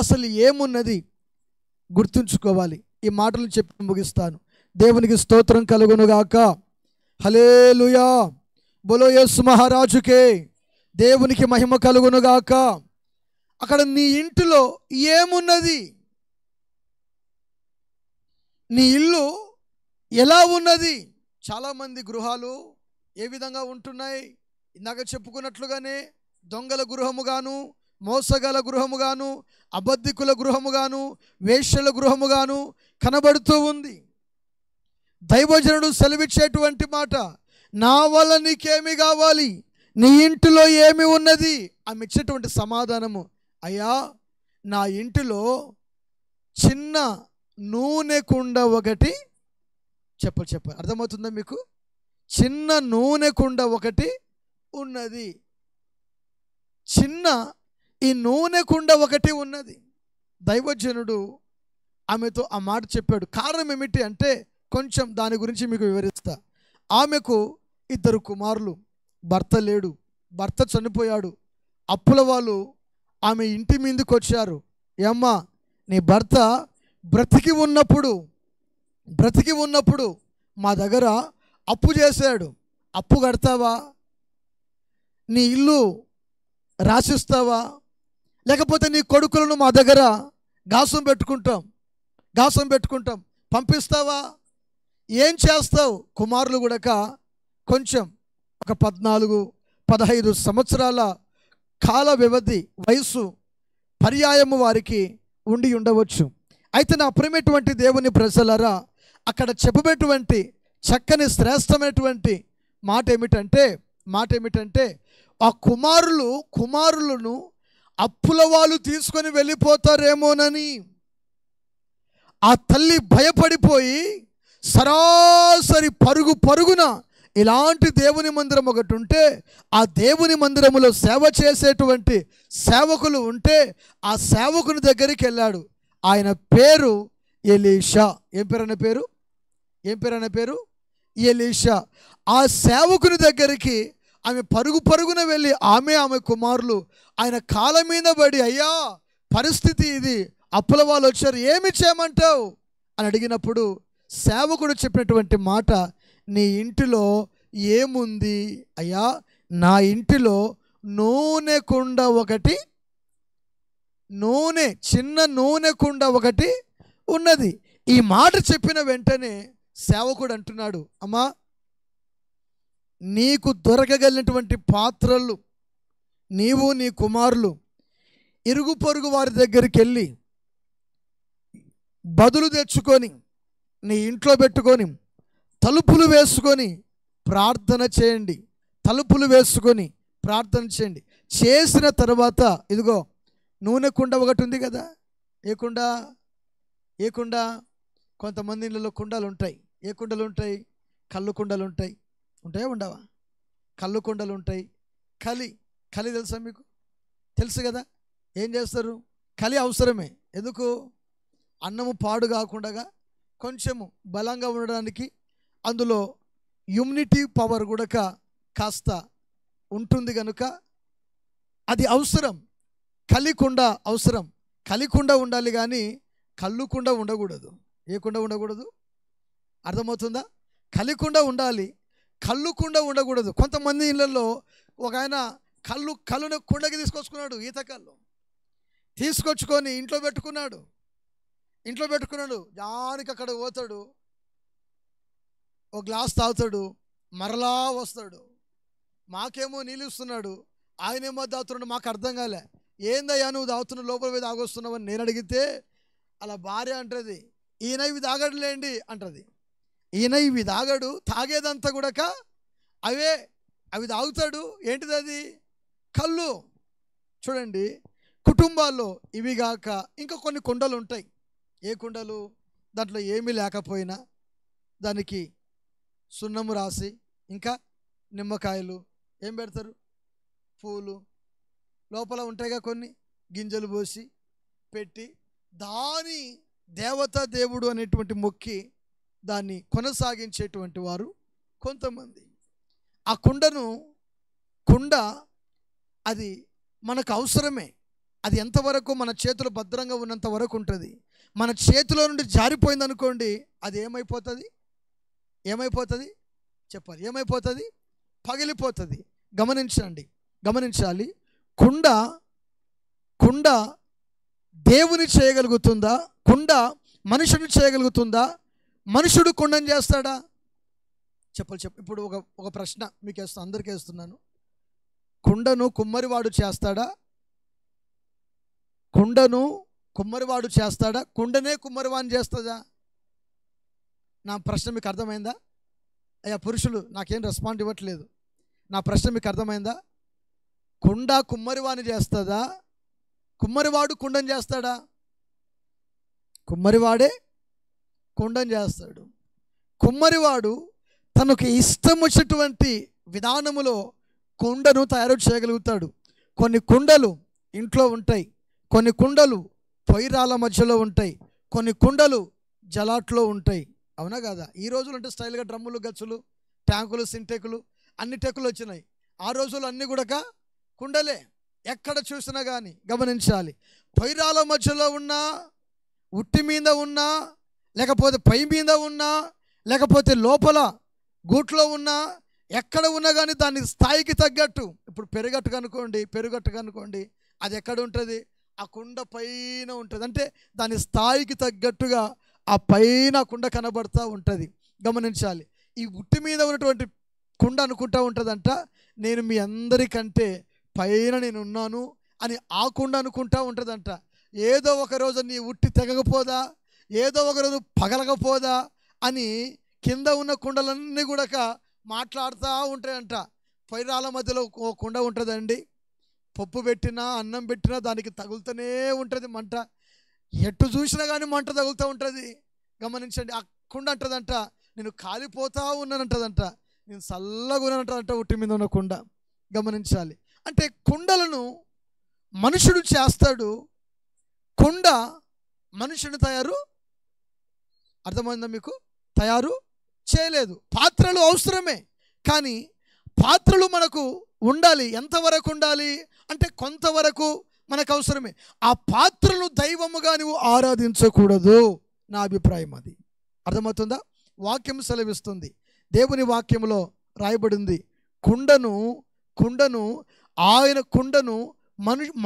అసలు ఏమున్నది గుర్తుంచుకోవాలి. ఈ మాటలు చెప్పి ముగిస్తాను. దేవునికి స్తోత్రం కలుగునుగాక. హల్లెలూయా. బోలో యేసు మహారాజుకే దేవునికి మహిమ కలుగునుగాక. అక్కడ నీ ఇంటిలో ఏమున్నది? నీ ఇల్లు ఎలా ఉన్నది? చాలామంది గృహాలు ఏ విధంగా ఉంటున్నాయి? ఇందాక చెప్పుకున్నట్లుగానే దొంగల గృహముగాను, మోసగల గృహముగాను, అబద్ధికుల గృహముగాను, వేశ్యల గృహముగాను కనబడుతూ ఉంది. దైవజనుడు సెలవిచ్చేటువంటి మాట, నా వల్ల నీకేమి కావాలి, నీ ఇంటిలో ఏమి ఉన్నది? ఆమె ఇచ్చేటువంటి సమాధానము, అయ్యా నా ఇంటిలో చిన్న నూనె కుండ ఒకటి. చెప్పాలి, అర్థమవుతుందా మీకు? చిన్న నూనె కుండ ఒకటి ఉన్నది. చిన్న ఈ నూనె కుండ ఒకటి ఉన్నది. దైవజనుడు ఆమెతో ఆ మాట చెప్పాడు. కారణం ఏమిటి అంటే కొంచెం దాని గురించి మీకు వివరిస్తా. ఆమెకు 2 కుమారులు, భర్త లేడు, భర్త చనిపోయాడు. అప్పుల వాళ్ళు ఆమె ఇంటి మీదకి వచ్చారు. ఏమ్మా, నీ భర్త బ్రతికి ఉన్నప్పుడు మా దగ్గర అప్పు చేశాడు, అప్పు కడతావా? నీ ఇల్లు రాసిస్తావా? లేకపోతే నీ కొడుకులను మా దగ్గర గాసం పెట్టుకుంటాం పంపిస్తావా? ఏం చేస్తావు? కుమారులు కూడా కొంచెం ఒక 14-15 సంవత్సరాల కాల వ్యవధి, వయసు పర్యాయము వారికి ఉండి ఉండవచ్చు. అయితే నా ప్రియమైనటువంటి దేవుని ప్రజలారా, అక్కడ చెప్పబెటువంటి చక్కని శ్రేష్టమైనటువంటి మాట ఏమిటంటే ఆ కుమారులను అప్పుల వాళ్ళు తీసుకొని వెళ్ళిపోతారేమోనని ఆ తల్లి భయపడిపోయి సరాసరి పరుగున ఇలాంటి దేవుని మందిరం ఒకటి ఉంటే, ఆ దేవుని మందిరములో సేవ చేసేటువంటి సేవకులు ఉంటే ఆ సేవకుని దగ్గరికి వెళ్ళాడు. ఆయన పేరు ఎలీషా. ఏం పేరు అనే పేరు? ఎలీషా. ఆ సేవకుని దగ్గరికి ఆమె పరుగున వెళ్ళి ఆమె కుమారులు ఆయన కాళ్ళ మీద పడి, అయ్యా పరిస్థితి ఇది, అప్పుల వాళ్ళు వచ్చారు, ఏమి చేయమంటావు అని అడిగినప్పుడు సేవకుడు చెప్పినటువంటి మాట, నీ ఇంటిలో ఏముంది? అయ్యా నా ఇంటిలో నూనె కుండ ఒకటి, చిన్న నూనె కుండ ఒకటి ఉన్నది. ఈ మాట చెప్పిన వెంటనే సేవకుడు అంటున్నాడు, అమ్మా నీకు దొరకగలిగినటువంటి పాత్రలు నీవు నీ కుమారులు ఇరుగు పొరుగు వారి దగ్గరికి వెళ్ళి బదులు తెచ్చుకొని నీ ఇంట్లో పెట్టుకొని తలుపులు వేసుకొని ప్రార్థన చేయండి. చేసిన తర్వాత ఇదిగో నూనె కుండ ఒకటి ఉంది కదా. ఏ కుండ? కొంతమంది ఇళ్ళలో కుండలు ఉంటాయి. ఏ కుండలు ఉంటాయి? కళ్ళు కుండలు ఉంటాయి. ఉంటాయా ఉండవా? కళ్ళు కుండలు ఉంటాయి. కలి తెలుసా మీకు? తెలుసు కదా. ఏం చేస్తారు? కలి అవసరమే. ఎందుకు? అన్నము పాడు కాకుండా కొంచెము బలంగా ఉండడానికి, అందులో ఇమ్యూనిటీ పవర్ కూడా కాస్త ఉంటుంది కనుక అది అవసరం. కలికుండ అవసరం. కలికుండ ఉండాలి కానీ కళ్ళుకుండ ఉండకూడదు. ఏ కుండ ఉండకూడదు? అర్థమవుతుందా? కలికుండ ఉండాలి, కళ్ళుకుండ ఉండకూడదు. కొంతమంది ఇళ్ళల్లో ఒక ఆయన కళ్ళుని కుండకి తీసుకొచ్చుకున్నాడు. ఈత కళ్ళు తీసుకొచ్చుకొని ఇంట్లో పెట్టుకున్నాడు. దానికి అక్కడ పోతాడు, ఒక గ్లాస్ తాగుతాడు, మరలా వస్తాడు. మాకేమో నీళ్ళు ఇస్తున్నాడు, ఆయనేమో తాగుతున్నాడు. మాకు అర్థం కాలే, ఏందయ్యా నువ్వు తాగుతున్నావు, లోపల పోయి తాగొస్తున్నావు అని నేను అడిగితే అలా భార్య అంటది, ఈయన ఇవి తాగడులేండి అంటది. ఈయన ఇవి తాగడు, తాగేదంతా కూడా అవి తాగుతాడు. ఏంటిది అది? కళ్ళు. చూడండి, కుటుంబాల్లో ఇవి కాక ఇంకా కొన్ని కుండలు ఉంటాయి. ఏ కుండలు? దాంట్లో ఏమీ లేకపోయినా దానికి సున్నము రాసి ఇంకా నిమ్మకాయలు ఏం పెడతారు? పూలు లోపల ఉంటాయిగా, కొన్ని గింజలు పోసి పెట్టి దాని దేవతా దేవుడు అనేటువంటి మొక్కి దాన్ని కొనసాగించేటువంటి వారు కొంతమంది. ఆ కుండ అది మనకు అవసరమే. అది ఎంతవరకు మన చేతులు భద్రంగా ఉన్నంత వరకు ఉంటుంది. మన చేతిలో నుండి జారిపోయింది అనుకోండి, అది ఏమైపోతుంది? చెప్పాలి, ఏమైపోతుంది? పగిలిపోతుంది. గమనించాలి. కుండ దేవుని చేయగలుగుతుందా? కుండ మనుషుని చేయగలుగుతుందా? మనుషుడు కుండని చేస్తాడా? చెప్పాలి. ఇప్పుడు ఒక ప్రశ్న మీకు అందరికీ వేస్తున్నాను. కుండను కుమ్మరివాడు చేస్తాడా? కుండనే కుమ్మరివాడిని చేస్తుందా? నా ప్రశ్న మీకు అర్థమైందా? అయ్యా పురుషులు నాకేం రెస్పాండ్ ఇవ్వట్లేదు. నా ప్రశ్న మీకు అర్థమైందా? కుండ కుమ్మరివాడిని చేస్తుందా? కుమ్మరివాడు కుండని చేస్తాడా? కుమ్మరివాడే కుండని చేస్తాడు. కుమ్మరివాడు తనకు ఇష్టం వచ్చినటువంటి విధానములో కుండను తయారు చేయగలుగుతాడు. కొన్ని కుండలు ఇంట్లో ఉంటాయి, కొన్ని కుండలు పొయ్యిరాల మధ్యలో ఉంటాయి, కొన్ని కుండలు జలాట్లో ఉంటాయి. అవునా కదా? ఈ రోజులు అంటే స్టైల్గా డ్రమ్ములు, గచ్చులు, ట్యాంకులు, సింటెకులు అన్ని టెక్కులు వచ్చినాయి. ఆ రోజులు అన్నీ కూడా కుండలే. ఎక్కడ చూసినా కానీ గమనించాలి. పొయ్యిరాల మధ్యలో ఉన్నా, ఉట్టి మీద ఉన్నా, లేకపోతే పై మీద ఉన్నా, లేకపోతే లోపల గూట్లో ఉన్నా, ఎక్కడ ఉన్నా కానీ దాని స్థాయికి తగ్గట్టు. ఇప్పుడు పెరుగట్టుగా అనుకోండి, అది ఎక్కడ ఉంటుంది? ఆ కుండ పైన ఉంటుంది. అంటే దాని స్థాయికి తగ్గట్టుగా ఆ పైన కుండ కనబడుతూ ఉంటుంది. గమనించాలి. ఈ ఉట్టి మీద ఉన్నటువంటి కుండ అనుకుంటూ ఉంటుందంట, నేను మీ అందరికంటే పైన నేను ఉన్నాను అని ఆ కుండ అనుకుంటూ ఉంటుందంట. ఏదో ఒక రోజు నీ ఉట్టి తెగకపోదా, ఏదో ఒక రోజు పగలకపోదా అని కింద ఉన్న కుండలన్నీ కూడా మాట్లాడుతూ ఉంటాయంట. పొయ్యిరాల మధ్యలో ఓ కుండ ఉంటుందండి, పప్పు పెట్టినా అన్నం పెట్టినా దానికి తగులుతూనే ఉంటుంది మంట. ఎటు చూసినా కానీ మంట తగులుతూ ఉంటుంది. గమనించండి. ఆ కుండ అంటదంట, నేను కాలిపోతా ఉన్నానంటదంట, నేను చల్లగా ఉన్నానంటదంట ఉట్టి మీద ఉన్న కుండ. గమనించాలి. అంటే కుండలను మనుషుడు చేస్తాడు, కుండ మనుషుని అర్థమైందా మీకు? తయారు చేయలేదు. పాత్రలు అవసరమే, కానీ పాత్రలు మనకు ఉండాలి. ఎంతవరకు ఉండాలి అంటే కొంతవరకు మనకు అవసరమే. ఆ పాత్రను దైవముగా నువ్వు ఆరాధించకూడదు. నా అభిప్రాయం అది. అర్థమవుతుందా? వాక్యం సెలవిస్తుంది, దేవుని వాక్యంలో రాయబడింది, కుండను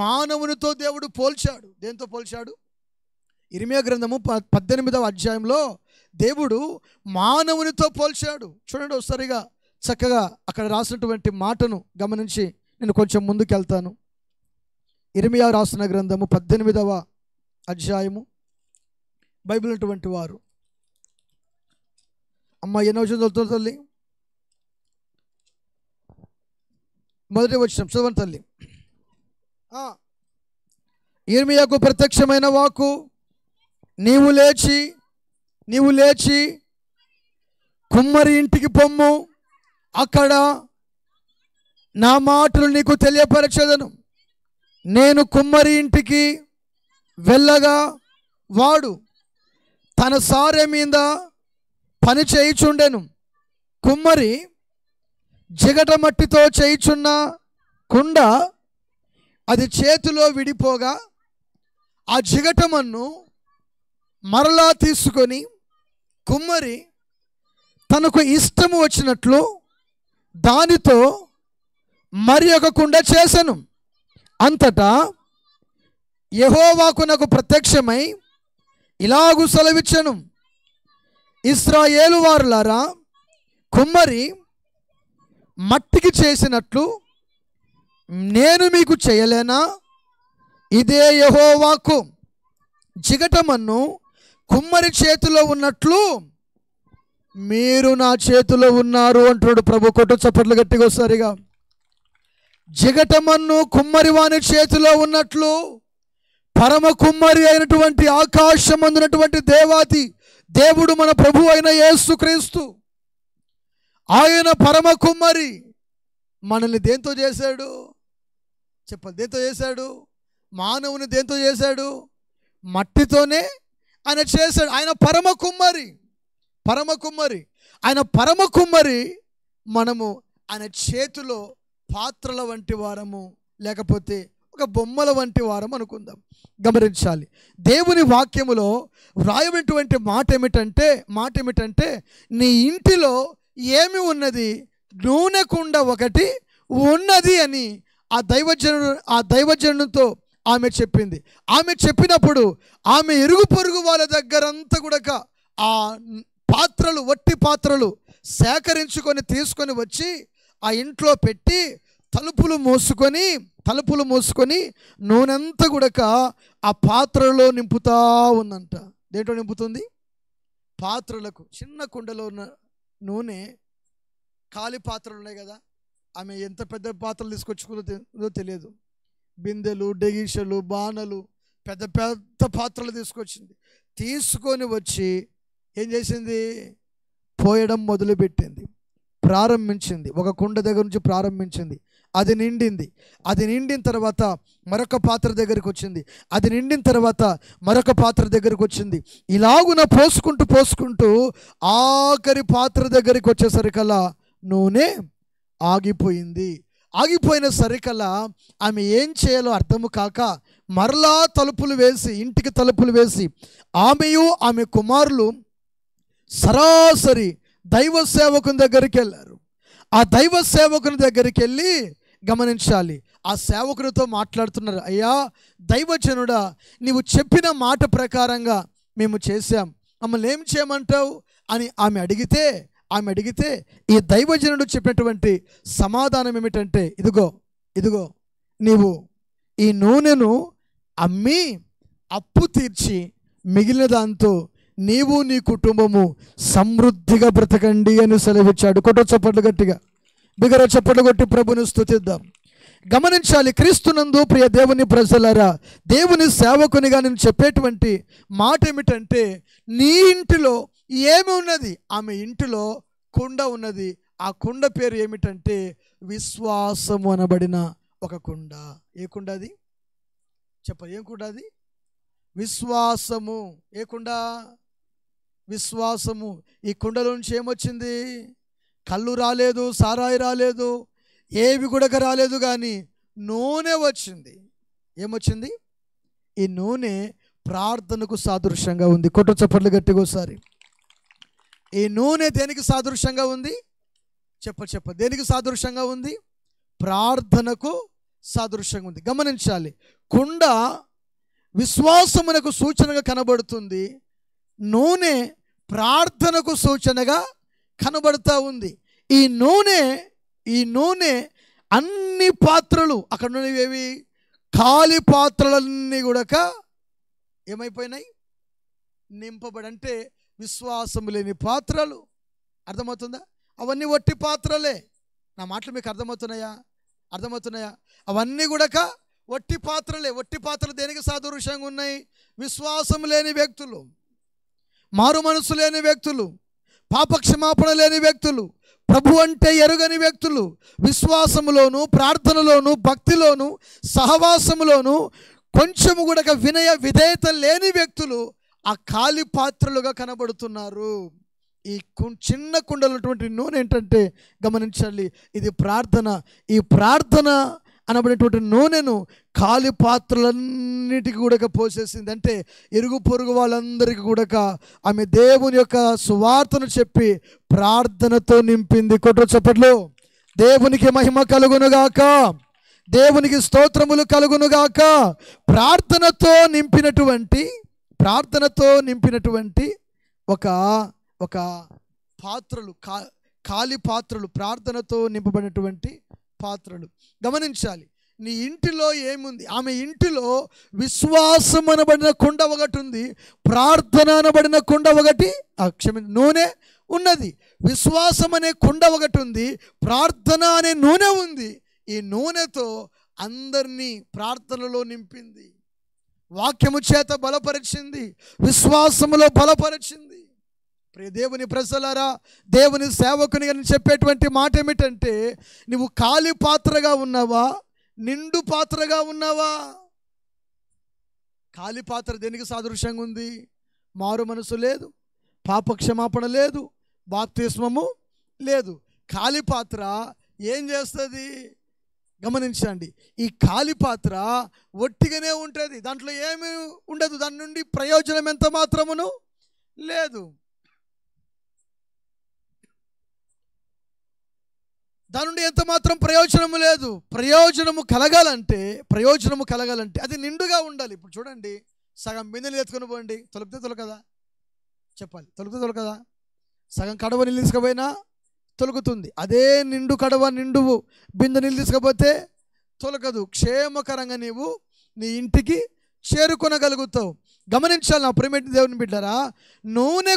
మానవునితో దేవుడు పోల్చాడు. దేంతో పోల్చాడు? ఇర్మియా గ్రంథము 18వ అధ్యాయంలో దేవుడు మానవునితో పోల్చాడు. చూడండి ఒకసారిగా చక్కగా అక్కడ రాసినటువంటి మాటను గమనించి నేను కొంచెం ముందుకెళ్తాను. ఇర్మియా రాసిన గ్రంథము 18వ అధ్యాయము. బైబిల్ ఉన్నటువంటి వారు అమ్మ ఎన్నో చదువుతుంది తల్లి? మొదటి వచనం చదవండి తల్లి. ఇర్మియాకు ప్రత్యక్షమైన వాక్కు, నీవు లేచి కుమ్మరి ఇంటికి పొమ్ము, అక్కడ నా మాటలు నీకు తెలియపరచెదను. నేను కుమ్మరి ఇంటికి వెళ్ళగా వాడు తన సారె మీద పని చేయుచుండెను. కుమ్మరి జిగట మట్టితో చేయుచున్న కుండ అది చేతిలో విడిపోగా ఆ జిగటమన్ను మరలా తీసుకొని కుమ్మరి తనకు ఇష్టము వచ్చినట్లు దానితో మరి ఒక కుండ చేసెను. అంతటా యెహోవాకు నాకు ప్రత్యక్షమై ఇలాగు సెలవిచ్చెను, ఇశ్రాయేలు వారులారా, కుమ్మరి మట్టికి చేసినట్లు నేను మీకు చేయలేనా? ఇదే యెహోవాకు. జిగటమన్ను కుమ్మరి చేతిలో ఉన్నట్లు మీరు నా చేతిలో ఉన్నారు అంటున్నాడు ప్రభు. కొట్టు చప్పట్లు గట్టిగా ఒకసారిగా. జిగటమన్ను కుమ్మరి వాని చేతిలో ఉన్నట్లు పరమ కుమ్మరి అయినటువంటి ఆకాశం అందునటువంటి దేవుడు మన ప్రభు అయిన యేసుక్రీస్తు, ఆయన పరమ కుమ్మరి. మనల్ని దేంతో చేశాడు? చెప్పాలి, దేంతో చేశాడు? మానవుని దేంతో చేశాడు? మట్టితోనే ఆయన చేశాడు. ఆయన పరమ కుమ్మరి. ఆయన పరమ కుమ్మరి. మనము ఆయన చేతిలో పాత్రల వంటి వారము, లేకపోతే ఒక బొమ్మల వంటి వారం అనుకుందాం. గమనించాలి, దేవుని వాక్యములో వ్రాయబడినటువంటి మాట ఏమిటంటే నీ ఇంటిలో ఏమి ఉన్నది, నూనె కుండ ఒకటి ఉన్నది అని ఆ దైవజనుడితో ఆమె చెప్పింది. ఆమె చెప్పినప్పుడు ఆమె ఇరుగు పొరుగు వాళ్ళ దగ్గరంతా కూడా ఆ పాత్రలు, వట్టి పాత్రలు సేకరించుకొని తీసుకొని వచ్చి ఆ ఇంట్లో పెట్టి తలుపులు మూసుకొని నూనెంతా కూడా ఆ పాత్రలో నింపుతా ఉందంట. దేంట్లో నింపుతుంది? పాత్రలకు. చిన్న కుండలో ఉన్న నూనె, ఖాళీ పాత్రలు ఉన్నాయి కదా, ఆమె ఎంత పెద్ద పాత్రలు తీసుకొచ్చుకుందో తెలియదు. బిందెలు, డెగిషలు, బాణలు, పెద్ద పెద్ద పాత్రలు తీసుకొని వచ్చి ఏం చేసింది? పోయడం మొదలుపెట్టింది, ప్రారంభించింది. ఒక కుండ దగ్గర నుంచి ప్రారంభించింది. అది నిండిన తర్వాత మరొక పాత్ర దగ్గరికి వచ్చింది. అది నిండిన తర్వాత మరొక పాత్ర దగ్గరికి వచ్చింది. ఇలాగున పోసుకుంటూ ఆఖరి పాత్ర దగ్గరికి వచ్చేసరికల్లా నూనె ఆగిపోయిన సరికల్లా ఆమె ఏం చేయాలో అర్థము కాక మరలా ఇంటికి తలుపులు వేసి ఆమెయు ఆమె కుమారులు సరాసరి దైవ సేవకుని దగ్గరికి వెళ్ళారు. ఆ దైవ సేవకుని దగ్గరికి వెళ్ళి, గమనించాలి, ఆ సేవకునితో మాట్లాడుతున్నారు. అయ్యా దైవజనుడా, నీవు చెప్పిన మాట ప్రకారంగా మేము చేశాం, మమ్మల్ని ఏం చేయమంటావు అని ఆమె అడిగితే ఈ దైవజనుడు చెప్పినటువంటి సమాధానం ఏమిటంటే, ఇదిగో నీవు ఈ నూనెను అమ్మి అప్పు తీర్చి మిగిలిన దాంతో నీవు నీ కుటుంబము సమృద్ధిగా బ్రతకండి అని సెలవిచ్చాడు. చప్పట్లు గట్టిగా, బిగర చప్పట్లు కొట్టి ప్రభుని స్తుతిద్దాం. గమనించాలి, క్రీస్తునందు ప్రియ దేవుని ప్రజలారా, దేవుని సేవకునిగా నేను చెప్పేటువంటి మాట ఏమిటంటే, నీ ఇంటిలో ఏమి ఉన్నది? ఆమె ఇంటిలో కుండ ఉన్నది. ఆ కుండ పేరు ఏమిటంటే విశ్వాసము అనబడిన ఒక కుండ. ఏ కుండ అది? ఏం కుండ అది? విశ్వాసము. ఏ కుండ? విశ్వాసము. ఈ కుండలో నుంచి ఏమొచ్చింది? కళ్ళు రాలేదు, సారాయి రాలేదు, ఏవి కూడా రాలేదు, కానీ నూనె వచ్చింది. ఏమొచ్చింది? ఈ నూనె ప్రార్థనకు సాదృశ్యంగా ఉంది. చప్పట్లు గట్టిగా ఒకసారి. ఈ నూనె దేనికి సాదృశ్యంగా ఉంది? చెప్ప దేనికి సాదృశ్యంగా ఉంది? ప్రార్థనకు సాదృశ్యంగా ఉంది. గమనించాలి, కుండ విశ్వాసమునకు సూచనగా కనబడుతుంది, నూనె ప్రార్థనకు సూచనగా కనబడుతూ ఉంది. ఈ నూనె అన్ని పాత్రలు, అక్కడ ఉన్నవి ఖాళీ పాత్రలన్నీ కూడా ఏమైపోయినాయి? నింపబడి. అంటే విశ్వాసం లేని పాత్రలు. అర్థమవుతుందా? అవన్నీ వట్టి పాత్రలే. నా మాటలు మీకు అర్థమవుతున్నాయా? అవన్నీ కూడా వట్టి పాత్రలే. వట్టి పాత్రలు దేనికి సాదృశ్యంగా ఉన్నాయి? విశ్వాసం లేని వ్యక్తులు, మారు మనసు లేని వ్యక్తులు, పాపక్షమాపణ లేని వ్యక్తులు, ప్రభు అంటే ఎరుగని వ్యక్తులు, విశ్వాసములోను, ప్రార్థనలోను, భక్తిలోను, సహవాసములోను కొంచెము కూడా వినయ విధేయత లేని వ్యక్తులు ఆ ఖాళీ పాత్రలుగా కనబడుతున్నారు. ఈ చిన్న కుండలో ఉన్నటువంటి నూనె ఏంటంటే, గమనించాలి, ఇది ప్రార్థన. ఈ ప్రార్థన అనబడినటువంటి నూనెను ఖాళీ పాత్రలన్నిటికీ కూడా పోసేసింది. అంటే ఇరుగు పొరుగు వాళ్ళందరికీ కూడా ఆమె దేవుని యొక్క సువార్తను చెప్పి ప్రార్థనతో నింపింది. చప్పట్లు. దేవునికి మహిమ కలుగునుగాక, దేవునికి స్తోత్రములు కలుగునుగాక. ప్రార్థనతో నింపినటువంటి ఒక పాత్రలు, ఖాళీ పాత్రలు, ప్రార్థనతో నింపబడినటువంటి పాత్రలు. గమనించాలి, నీ ఇంటిలో ఏముంది? ఆమె ఇంటిలో విశ్వాసం అనబడిన కుండ ఒకటి ఉంది, ప్రార్థన అనబడిన కుండ ఒకటి, నూనె ఉన్నది. విశ్వాసం అనే కుండ ఒకటి ఉంది, ప్రార్థన అనే నూనె ఉంది. ఈ నూనెతో అందరినీ ప్రార్థనలో నింపింది, వాక్యము చేత బలపరిచింది, విశ్వాసములో బలపరిచింది. ప్రియ దేవుని ప్రజలారా, దేవుని సేవకునిగా నేను చెప్పేటువంటి మాట ఏమిటంటే, నువ్వు ఖాళీ పాత్రగా ఉన్నావా, నిండు పాత్రగా ఉన్నావా? ఖాళీ పాత్ర దేనికి సాదృశ్యంగా ఉంది? మారు మనసు లేదు, పాపక్షమాపణ లేదు, బాప్తిస్మము లేదు. ఖాళీ పాత్ర ఏం చేస్తుంది? గమనించండి, ఈ ఖాళీ పాత్ర ఒట్టిగానే ఉంటుంది, దాంట్లో ఏమీ ఉండదు, దాని నుండి ప్రయోజనం ఎంత మాత్రమును లేదు. దాని నుండి ఎంత మాత్రం ప్రయోజనము లేదు. ప్రయోజనము కలగాలంటే అది నిండుగా ఉండాలి. ఇప్పుడు చూడండి, సగం బిందెలు ఎత్తుకొని పోండి, తొలిపితే తొలకదా? చెప్పాలి, తొలిపితే తొలకదా? సగం కడవ నీళ్ళు తీసుకుపోయినా తొలగుతుంది. అదే నిండు కడవ, నిండు బిందె నీళ్ళు తీసుకపోతే తొలగదు. క్షేమకరంగా నీవు నీ ఇంటికి చేరుకొనగలుగుతావు. గమనించాలి నా ప్రియమైన దేవుని బిడ్డరా, నూనె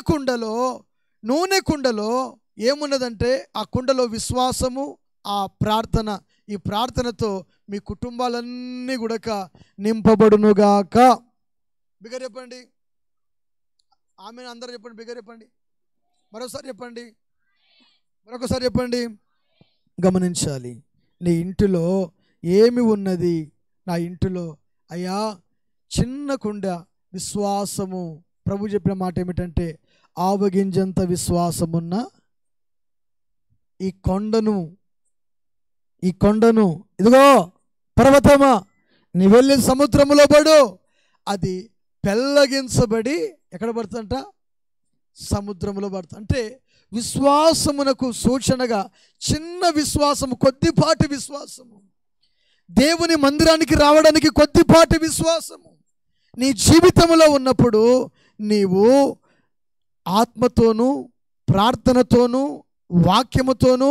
కుండలో ఏమున్నదంటే ఆ కుండలో విశ్వాసము, ఆ ప్రార్థన. ఈ ప్రార్థనతో మీ కుటుంబాలన్నీ కూడా నింపబడునుగాక. బిగ్గర చెప్పండి ఆమె. అందరూ చెప్పండి, బిగ్గర చెప్పండి, మరొకసారి చెప్పండి. గమనించాలి, నీ ఇంటిలో ఏమి ఉన్నది? నా ఇంటిలో అయ్యా చిన్న కుండ విశ్వాసము. ప్రభు చెప్పిన మాట ఏమిటంటే, ఆవగింజంత విశ్వాసమున్న ఈ కొండను ఇదిగో పర్వతమా, నీ వెళ్ళి సముద్రములో పడు, అది పెళ్ళగించబడి ఎక్కడ పడుతుందంట? సముద్రములో పడుతుంది. అంటే విశ్వాసమునకు సూచనగా చిన్న విశ్వాసము, కొద్దిపాటి విశ్వాసము, దేవుని మందిరానికి రావడానికి కొద్దిపాటి విశ్వాసము నీ జీవితంలో ఉన్నప్పుడు నీవు ఆత్మతోనూ ప్రార్థనతోనూ వాక్యముతోనూ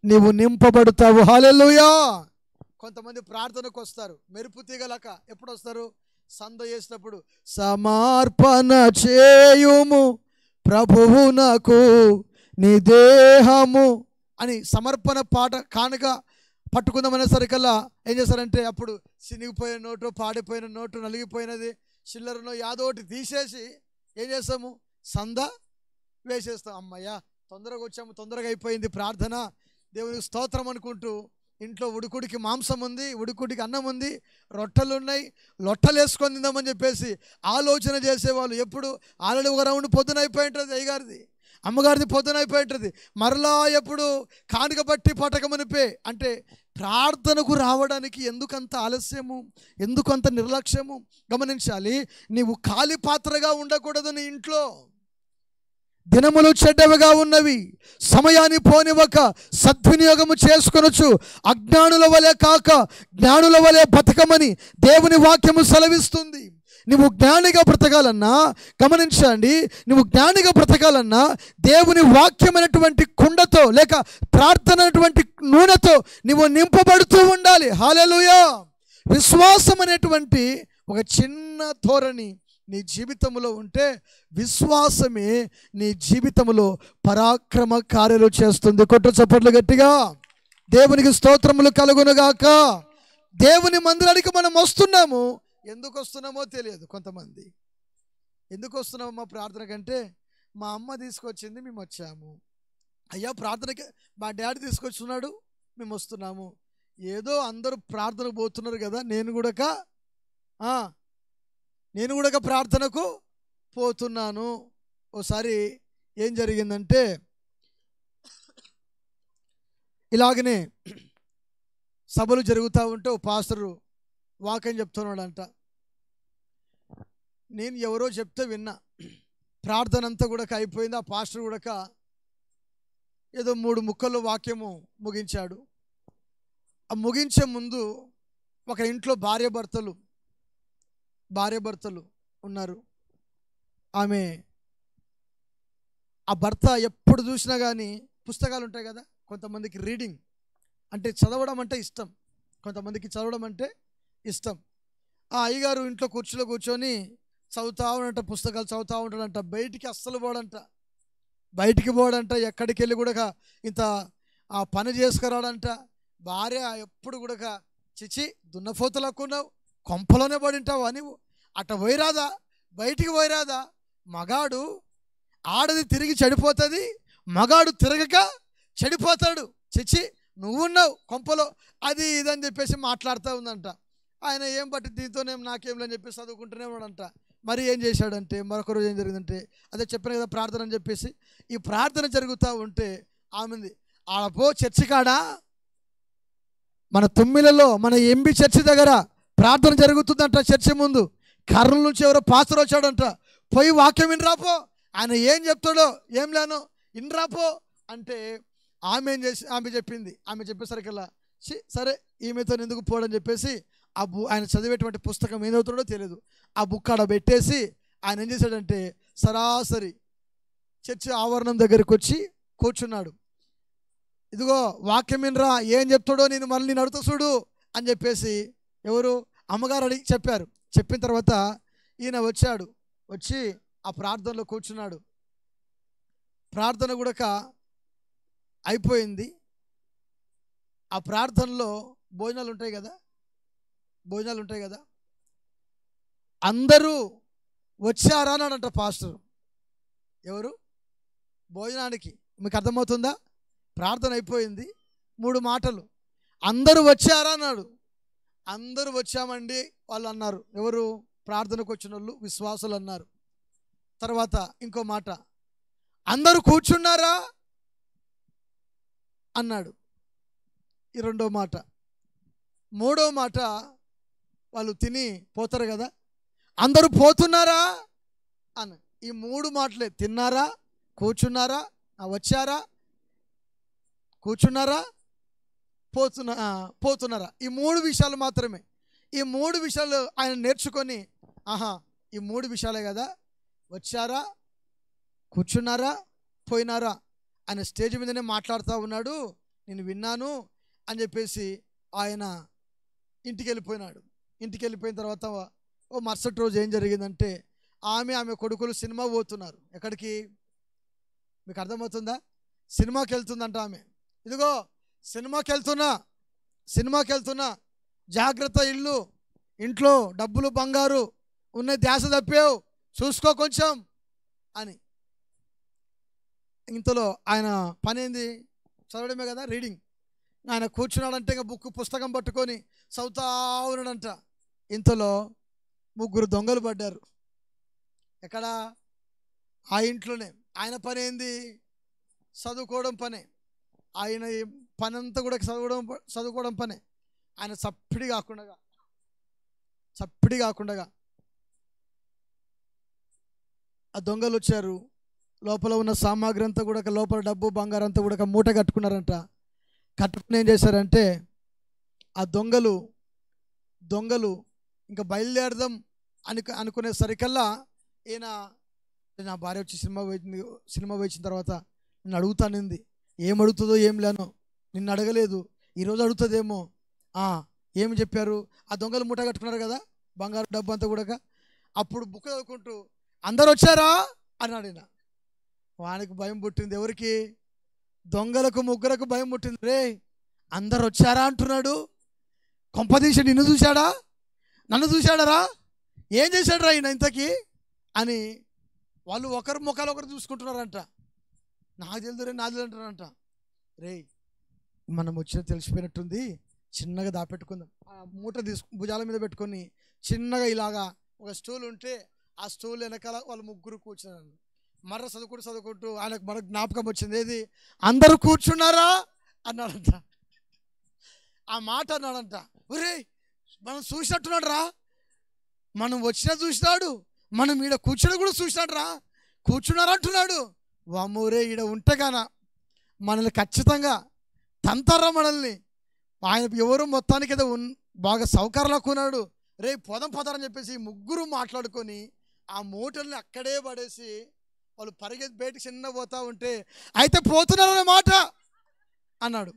నీవు నింపబడతావు. హల్లెలూయా. కొంతమంది ప్రార్థనకు వస్తారు మెరుపు తీగలక. ఎప్పుడు వస్తారు? సంద చేసినప్పుడు. సమర్పణ చేయుము ప్రభువునకు నీ దేహము అని సమర్పణ పాట కానుక పట్టుకుందామనే సరికల్లా ఏం చేస్తారంటే, అప్పుడు చినిగిపోయిన నోటు, పాడిపోయిన నోటు, నలిగిపోయినది చిల్లరనో యాదోటి తీసేసి ఏం చేస్తాము? సంద వేసేస్తాం. అమ్మయ్య తొందరగా వచ్చాము, తొందరగా అయిపోయింది ప్రార్థన, దేవునికి స్తోత్రం అనుకుంటూ ఇంట్లో ఉడుకుడికి మాంసం ఉంది, ఉడుకుడికి అన్నం ఉంది, రొట్టెలు ఉన్నాయి, లొట్టలు వేసుకొని తిందామని చెప్పేసి ఆలోచన చేసేవాళ్ళు. ఎప్పుడు ఆల్రెడీ ఒక రౌండ్ పొద్దున అయిపోయి ఉంటుంది, అయ్యగారిది అమ్మగారిది పొద్దున అయిపోయి ఉంటుంది, మరలా ఎప్పుడు కానుక బట్టి పటకమనిపే. అంటే ప్రార్థనకు రావడానికి ఎందుకంత ఆలస్యము, ఎందుకంత నిర్లక్ష్యము? గమనించాలి, నీవు ఖాళీ పాత్రగా ఉండకూడదు. నీ ఇంట్లో దినములు చెడ్డవిగా ఉన్నవి, సమయాన్ని పోనివ్వక సద్వినియోగము చేసుకొనొచ్చు. అజ్ఞానుల వలె కాక జ్ఞానుల వలె బతకమని దేవుని వాక్యము సెలవిస్తుంది. నువ్వు జ్ఞానిగా బ్రతకాలన్నా, గమనించండి, నువ్వు జ్ఞానిగా బ్రతకాలన్నా దేవుని వాక్యమైనటువంటి కుండతో లేక ప్రార్థన అనేటువంటి నూనెతో నువ్వు నింపబడుతూ ఉండాలి. హల్లెలూయా. విశ్వాసం అనేటువంటి ఒక చిన్న ధోరణి నీ జీవితంలో ఉంటే విశ్వాసమే నీ జీవితంలో పరాక్రమ కార్యాలు చేస్తుంది. కొట్టు చప్పట్లు గట్టిగా. దేవునికి స్తోత్రములు కలుగునుగాక. దేవుని మందిరానికి మనం వస్తున్నాము, ఎందుకు వస్తున్నామో తెలియదు. కొంతమంది ఎందుకు వస్తున్నామో మా ప్రార్థన కంటే మా అమ్మ తీసుకొచ్చింది, మేము వచ్చాము. అయ్యా ప్రార్థనకి మా డాడీ తీసుకొచ్చున్నాడు, మేము వస్తున్నాము. ఏదో అందరూ ప్రార్థనకు పోతున్నారు కదా, నేను కూడా ప్రార్థనకు పోతున్నాను. ఓసారి ఏం జరిగిందంటే, ఇలాగనే సభలు జరుగుతూ ఉంటే ఓ పాస్టరు వాక్యం చెప్తున్నాడంట. నేను ఎవరో చెప్తే విన్నా. ప్రార్థన అంతా కూడా అయిపోయింది. ఆ పాస్టర్ కూడా ఏదో 3 ముక్కల్లో వాక్యము ముగించాడు. ఆ ముగించే ముందు ఒక ఇంట్లో భార్యాభర్తలు ఉన్నారు. ఆ భర్త ఎప్పుడు చూసినా కానీ పుస్తకాలు ఉంటాయి కదా, కొంతమందికి రీడింగ్ అంటే చదవడం అంటే ఇష్టం, కొంతమందికి చదవడం అంటే ఇష్టం. ఆ అయ్యగారు ఇంట్లో కుర్చీలో కూర్చొని చదువుతూ ఉంటాడంట, పుస్తకాలు చదువుతూ ఉంటాడంట. బయటికి అస్సలు పోడంట, ఎక్కడికి వెళ్ళి కూడా ఇంత ఆ పని చేసుకురాడంట. భార్య ఎప్పుడు కూడా చిచి దున్నపోతలక్కున్నావు, కొంపలోనే పడింటావా నువ్వు, అట్ట పోయిరాదా, బయటికి పోయిరాదా, మగాడు ఆడది తిరిగి చెడిపోతుంది, మగాడు తిరగక చెడిపోతాడు, చిచి నువ్వున్నావు కొంపలో, అది ఇదని చెప్పేసి మాట్లాడుతూ ఉందంట. ఆయన ఏం బట్టి దీంతోనే నాకేం లేని చెప్పేసి చదువుకుంటూనే ఉన్నాడంట. మరి ఏం చేశాడంటే, మరొక రోజు ఏం జరిగిందంటే, అదే చెప్పాను కదా ప్రార్థన అని చెప్పేసి, ఈ ప్రార్థన జరుగుతూ ఉంటే ఆమెంది, ఆడపో చర్చి కాడా, మన తుమ్మిలలో మన ఎంబీ చర్చి దగ్గర ప్రార్థన జరుగుతుందంట. చర్చి ముందు కర్నూలు నుంచి ఎవరో పాస్టర్ వచ్చాడంట. పోయి వాక్యం వినరాపో, ఆయన ఏం చెప్తాడో ఏం లేనో వినరాపో అంటే ఆమె చెప్పింది. ఆమె చెప్పేసరికల్లా సరే ఈమెతో ఎందుకు పోవడం చెప్పేసి ఆయన చదివేటువంటి పుస్తకం ఏదవుతాడో తెలియదు, ఆ బుక్ ఆడ పెట్టేసి ఆయన ఏం చేశాడంటే సరాసరి చర్చి ఆవరణం దగ్గరికి వచ్చి కూర్చున్నాడు. ఇదిగో వాక్యం వినరా, ఏం చెప్తాడో నేను మళ్ళీ అడుగుతా చూడు అని చెప్పేసి ఎవరు అమ్మగారు అడిగి చెప్పారు. చెప్పిన తర్వాత ఈయన వచ్చాడు, వచ్చి ఆ ప్రార్థనలో కూర్చున్నాడు. ప్రార్థన కూడా అయిపోయింది. ఆ ప్రార్థనలో భోజనాలు ఉంటాయి కదా, అందరూ వచ్చారా అన్నాడంట పాస్టర్. ఎవరు భోజనానికి? మీకు అర్థమవుతుందా? ప్రార్థన అయిపోయింది, 3 మాటలు. అందరూ వచ్చారా అన్నాడు. అందరూ వచ్చామండి వాళ్ళు అన్నారు. ఎవరు? ప్రార్థనకు వచ్చిన వాళ్ళు, విశ్వాసులు అన్నారు. తర్వాత ఇంకో మాట, అందరూ కూర్చున్నారా అన్నాడు. ఈ 2వ మాట. 3వ మాట, వాళ్ళు తిని పోతారు కదా, అందరూ పోతున్నారా అని. ఈ 3 మాటలే, తిన్నారా, కూర్చున్నారా, వచ్చారా, కూర్చున్నారా, పోతున్నారా, ఈ 3 విషయాలు మాత్రమే. ఈ 3 విషయాలు ఆయన నేర్చుకొని, ఆహా ఈ 3 విషయాలే కదా, వచ్చారా, కూర్చున్నారా, పోయినారా ఆయన స్టేజ్ మీదనే మాట్లాడుతూ ఉన్నాడు, నేను విన్నాను అని చెప్పేసి ఆయన ఇంటికి వెళ్ళిపోయినాడు. ఇంటికి వెళ్ళిపోయిన తర్వాత మరుసటి రోజు ఏం జరిగిందంటే ఆమె కొడుకులు సినిమా పోతున్నారు. ఎక్కడికి? మీకు అర్థమవుతుందా? సినిమాకి వెళ్తుందంట ఆమె. ఇదిగో సినిమాకి వెళ్తున్నా, జాగ్రత్త, ఇంట్లో డబ్బులు బంగారు ఉన్న ధ్యాస తప్పావు, చూసుకో కొంచెం అని. ఇంతలో ఆయన పని ఏంది? చదవడమే కదా, రీడింగ్. ఆయన కూర్చున్నాడంటే ఇంకా పుస్తకం పట్టుకొని చదువుతా ఉన్నాడంట. ఇంతలో 3 దొంగలు పడ్డారు. ఎక్కడ? ఆ ఇంట్లోనే. ఆయన పని ఏంది? చదువుకోవడం పనే. ఆయన పని అంతా కూడా చదువుకోవడం పనే. ఆయన చప్పిడి కాకుండా ఆ దొంగలు వచ్చారు. లోపల ఉన్న సామాగ్రి అంతా కూడా, లోపల డబ్బు బంగారం అంతా కూడా మూట కట్టుకున్నారంట. కట్టుకుని ఏం చేశారంటే ఆ దొంగలు ఇంకా బయలుదేరదాం అనుకునే సరికల్లా ఈయన, నా భార్య వచ్చి సినిమా వచ్చిన తర్వాత నిన్ను అడుగుతానింది, ఏం అడుగుతుందో ఏం లేనో, నిన్ను అడగలేదు, ఈరోజు అడుగుతుందేమో. ఏమి చెప్పారు? ఆ దొంగలు మూట కట్టుకున్నారు కదా బంగారు డబ్బు అంతా కూడా. అప్పుడు బుక్ చదువుకుంటూ అందరు వచ్చారా అన్నాడు ఈయన. వానికి భయం పుట్టింది. ఎవరికి? దొంగలకు 3 భయం పుట్టింది. రే అందరు వచ్చారా అంటున్నాడు, కొంపదీసి నిన్ను చూశాడా, నన్ను చూశాడరా, ఏం చేశాడరా ఈయన ఇంతకీ అని వాళ్ళు ఒకరు ముఖాలు ఒకరు చూసుకుంటున్నారంట. నాకు తెలుదురే నాది అంటారంట. రే మనం వచ్చిన తెలిసిపోయినట్టుంది, చిన్నగా దాపెట్టుకుందాం. ఆ మూట భుజాల మీద పెట్టుకొని చిన్నగా ఇలాగా ఒక స్టూల్ ఉంటే ఆ స్టూల్ వెనకాల వాళ్ళు 3 కూర్చున్నారు. మర్ర చదువుకుంటూ ఆయనకు మన జ్ఞాపకం వచ్చింది. ఏది? అందరూ కూర్చున్నారా అన్నాడంట. ఆ మాట అన్నాడంట. ఒరే మనం చూసినట్టున్నాడు రా, మనం వచ్చినా చూసినాడు, మనం ఈడ కూర్చుని కూడా చూసినాడు రా, కూర్చున్నారంటున్నాడు. వామూరే ఈడ ఉంటేగానా మనల్ని ఖచ్చితంగా తంతారా మనల్ని. ఆయన ఎవరు మొత్తానికి ఏదో బాగా సౌకర్యాలకు ఉన్నాడు. రే పోదారని చెప్పేసి 3 మాట్లాడుకొని ఆ మూటల్ని అక్కడే పడేసి వాళ్ళు పరిగెత్తి బయటికి చిన్న పోతా ఉంటే, అయితే పోతున్నారనే మాట అన్నాడు.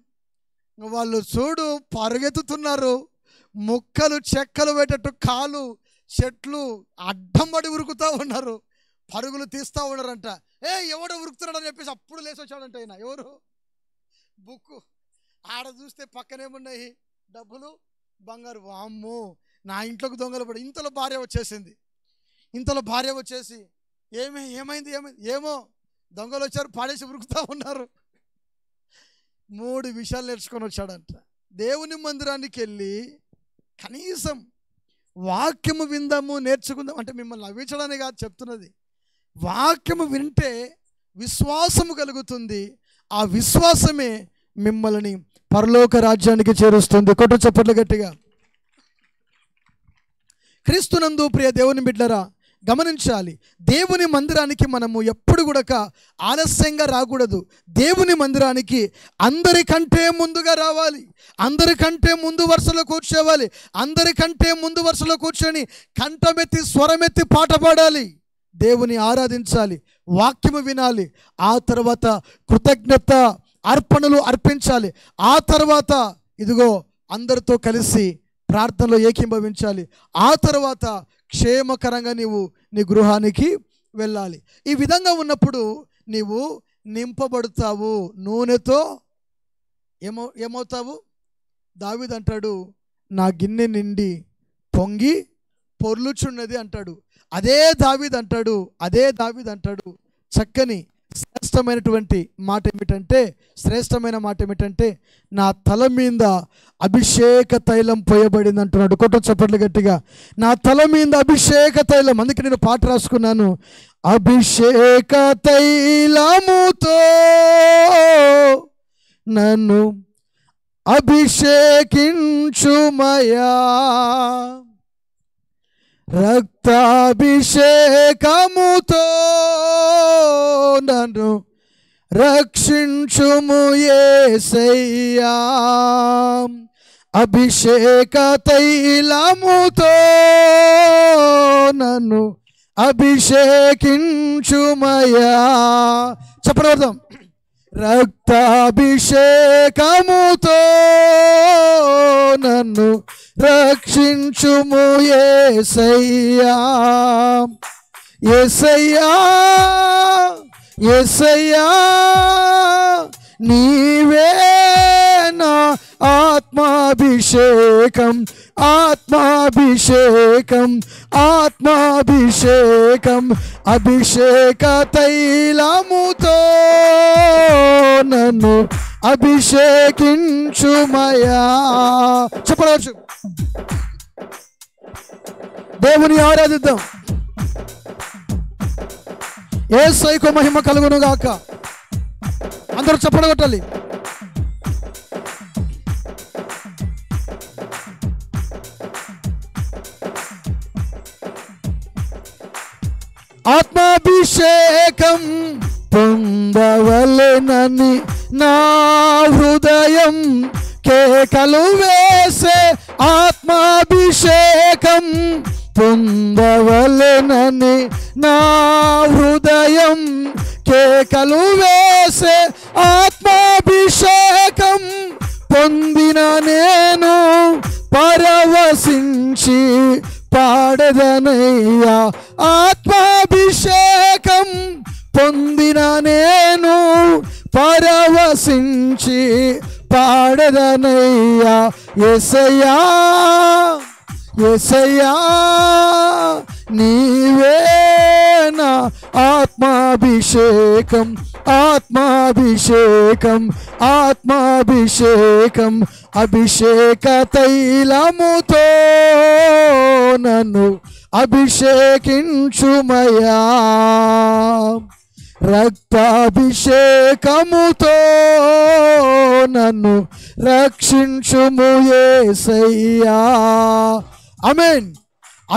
వాళ్ళు చూడు పరిగెత్తుతున్నారు, ముక్కలు చెక్కలు పెట్టేట్టు కాలు చెట్లు అడ్డం పడి ఉరుకుతూ ఉన్నారు, పరుగులు తీస్తూ ఉన్నారంట. ఎవడో ఉరుకుతున్నాడు అని చెప్పేసి అప్పుడు లేచి వచ్చాడంట ఆయన. ఎవరు? బుక్కు ఆడ చూస్తే పక్కనేమున్నాయి? డబ్బులు బంగారు. వామ్మో నా ఇంట్లోకి దొంగలు పడి. ఇంతలో భార్య వచ్చేసి ఏమైంది ఏమో దొంగలు వచ్చారు, పాడేసి ఉరుకుతూ ఉన్నారు. 3 విషయాలు నేర్చుకొని వచ్చాడంట. దేవుని మందిరానికి వెళ్ళి కనీసం వాక్యము విందాము, నేర్చుకుందాం అంటే మిమ్మల్ని నవ్వించడానికి కాదు చెప్తున్నది. వాక్యము వింటే విశ్వాసము కలుగుతుంది. ఆ విశ్వాసమే మిమ్మల్ని పరలోక రాజ్యానికి చేరుస్తుంది. కొట్టు చప్పట్లు గట్టిగా. క్రీస్తునందు ప్రియ దేవుని బిడ్డలారా, గమనించాలి, దేవుని మందిరానికి మనము ఎప్పుడు కూడా ఆలస్యంగా రాకూడదు. దేవుని మందిరానికి అందరికంటే ముందుగా రావాలి, అందరికంటే ముందు వరుసలో కూర్చోవాలి, అందరికంటే ముందు వరుసలో కూర్చొని కంఠమెత్తి స్వరమెత్తి పాట పాడాలి, దేవుని ఆరాధించాలి, వాక్యము వినాలి, ఆ తర్వాత కృతజ్ఞత అర్పణలు అర్పించాలి, ఆ తర్వాత ఇదిగో అందరితో కలిసి ప్రార్థనలో ఏకీభవించాలి, ఆ తర్వాత క్షేమకరంగా నీవు నీ గృహానికి వెళ్ళాలి. ఈ విధంగా ఉన్నప్పుడు నీవు నింపబడతావు, నూనెతో ఏమవుతావు? దావీదు అంటాడు, నా గిన్నె నిండి పొంగి పొర్లుచున్నది అంటాడు. అదే దావీదు అంటాడు చక్కని శ్రేష్టమైన మాట ఏమిటంటే నా తల మీద అభిషేక తైలం పోయబడింది అంటున్నాడు. కొట్ట చప్పట్లు గట్టిగా. నా తల మీద అభిషేక తైలం. అందుకే నేను పాట రాసుకున్నాను, అభిషేక తైలముతో నన్ను అభిషేకించుమయా, రక్తాభిషేకముతో నన్ను రక్షించుము యేసయ్యా, అభిషేక తైలముతో నన్ను అభిషేకించుమయా. చెప్పడం, రక్తాభిషేకముతో నన్ను రక్షించుము యేసయ్యా, యేసయ్యా, యేసయ్యా, నీవే నా ఆత్మాభిషేకం, ఆత్మాభిషేకం, ఆత్మాభిషేకం, అభిషేక తైలముతో నన్ను అభిషేకించుమయా. చెప్పవచ్చు, దేవుని ఆరాధిద్దాం. యేసయ్యకు మహిమ కలుగును గాక. అందరూ చప్పట్లు కొట్టాలి. ఆత్మాభిషేకం పొందవలెనని నా హృదయం కేకలు వేసే, ఆత్మాభిషేకం పొందవలెనని నా హృదయం కేకలు వేసే, ఆత్మాభిషేకం పొందిన నేను పరవశించి పాడదనయ్యా, ఆత్మాభిషేకం పొందిన నేను పరవశించి పాడదనయ్యా, యేసయ్యా, యేసయ్యా, నీవే నా ఆత్మాభిషేకం, ఆత్మాభిషేకం, ఆత్మాభిషేకం, అభిషేక తైలముతో నన్ను అభిషేకించుమయా, రక్తాభిషేకముతో నన్ను రక్షించుము యేసయ్యా. ఆమేన్.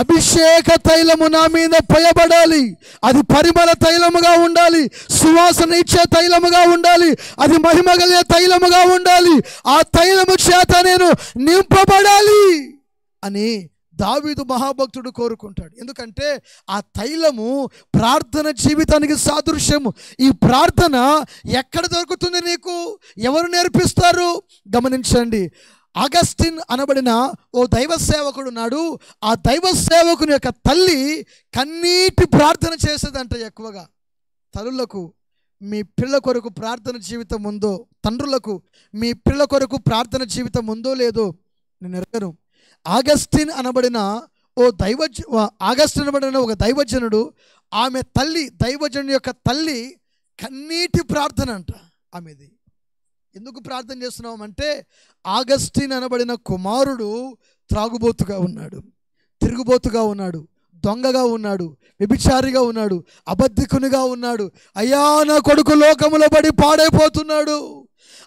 అభిషేక తైలము నా మీద పోయబడాలి. అది పరిమళ తైలముగా ఉండాలి, సువాసన ఇచ్చే తైలముగా ఉండాలి, అది మహిమ కలిగే తైలముగా ఉండాలి. ఆ తైలము చేత నేను నింపబడాలి అని దావీదు మహాభక్తుడు కోరుకుంటాడు. ఎందుకంటే ఆ తైలము ప్రార్థన జీవితానికి సాదృశ్యము. ఈ ప్రార్థన ఎక్కడ దొరుకుతుంది నీకు? ఎవరు నేర్పిస్తారు? గమనించండి. అగస్టిన్ అనబడిన ఓ దైవ సేవకుడు ఉన్నాడు. ఆ దైవ సేవకుని యొక్క తల్లి కన్నీటి ప్రార్థన చేసేదంట. ఎక్కువగా తల్లులకు మీ పిల్లల కొరకు ప్రార్థన జీవితం ఉందో, తండ్రులకు మీ పిల్లల కొరకు ప్రార్థన జీవితం ఉందో లేదో నేను ఎరగను. ఆగస్టిన్ అనబడిన ఒక దైవజనుడు, ఆమె తల్లి, దైవజనుడి యొక్క తల్లి కన్నీటి ప్రార్థన అంట ఆమెది. ఎందుకు ప్రార్థన చేస్తున్నామంటే ఆగస్టిన్ అనబడిన కుమారుడు త్రాగుబోతుగా ఉన్నాడు, తిరుగుబోతుగా ఉన్నాడు, దొంగగా ఉన్నాడు, వ్యభిచారిగా ఉన్నాడు, అబద్ధికునిగా ఉన్నాడు. అయ్యా, నా కొడుకు లోకములో పడి పాడైపోతున్నాడు.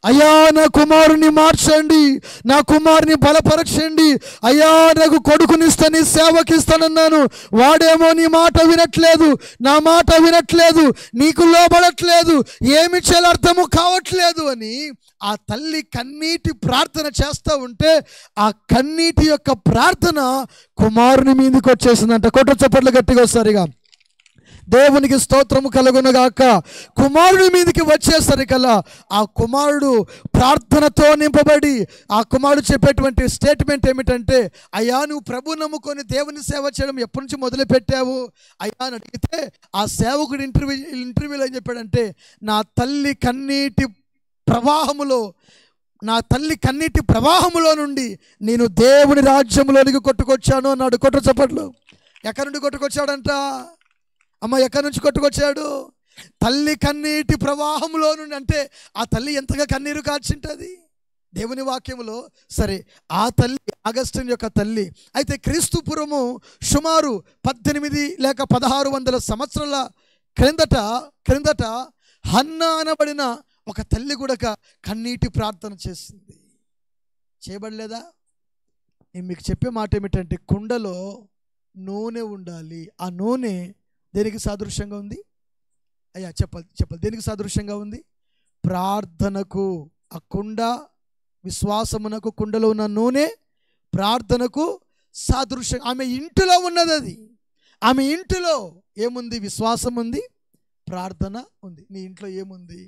అయ్యా నా కుమారుని మార్చండి, నా కుమారుని బలపరచండి, అయ్యా నాకు కొడుకునిస్తాను, సేవకిస్తానన్నాను, వాడేమో నీ మాట వినట్లేదు, నా మాట వినట్లేదు, నీకు లోబడట్లేదు, ఏమి చేయాలో అర్థము కావట్లేదు అని ఆ తల్లి కన్నీటి ప్రార్థన చేస్తూ ఉంటే ఆ కన్నీటి యొక్క ప్రార్థన కుమారుని మీదకి వచ్చేసిందంట. కొట్టు చప్పట్లు గట్టిగా ఒకసారిగా. దేవునికి స్తోత్రము కలుగునుగాక. కుమారుడి మీదకి వచ్చేసరికల్లా ఆ కుమారుడు ప్రార్థనతో నింపబడి ఆ కుమారుడు చెప్పేటువంటి స్టేట్మెంట్ ఏమిటంటే, అయ్యా నువ్వు ప్రభు నమ్ముకొని దేవుని సేవ చేయడం ఎప్పటి నుంచి మొదలుపెట్టావు అయ్యా అని అడిగితే ఆ సేవకుడు ఇంటర్వ్యూలో ఏం చెప్పాడంటే, నా తల్లి కన్నీటి ప్రవాహములో నుండి నేను దేవుని రాజ్యంలోనికి కొట్టుకొచ్చాను అన్నాడు. కొట్టు చప్పట్లు. ఎక్కడి నుండి కొట్టుకొచ్చాడంట? అమ్మ ఎక్కడి నుంచి కొట్టుకొచ్చాడు? తల్లి కన్నీటి ప్రవాహంలో నుండి. అంటే ఆ తల్లి ఎంతగా కన్నీరు కార్చింటది దేవుని వాక్యములో. సరే, ఆ తల్లి అగస్టిన్ యొక్క తల్లి. అయితే క్రీస్తుపురము సుమారు 18 లేక 1600 సంవత్సరాల క్రిందట హన్నా అనబడిన ఒక తల్లి కూడా కన్నీటి ప్రార్థన చేసింది. చేయబడలేదా? నేను మీకు చెప్పే మాట ఏమిటంటే, కుండలో నూనె ఉండాలి. ఆ నూనె దేనికి సాదృశ్యంగా ఉంది? అయ్యా చెప్పాలి దేనికి సాదృశ్యంగా ఉంది? ప్రార్థనకు. ఆ కుండ విశ్వాసమునకు, కుండలో ఉన్న నూనె ప్రార్థనకు సాదృశ్యం. ఆమె ఇంటిలో ఉన్నది అది. ఆమె ఇంటిలో ఏముంది? విశ్వాసం ఉంది, ప్రార్థన ఉంది. నీ ఇంట్లో ఏముంది?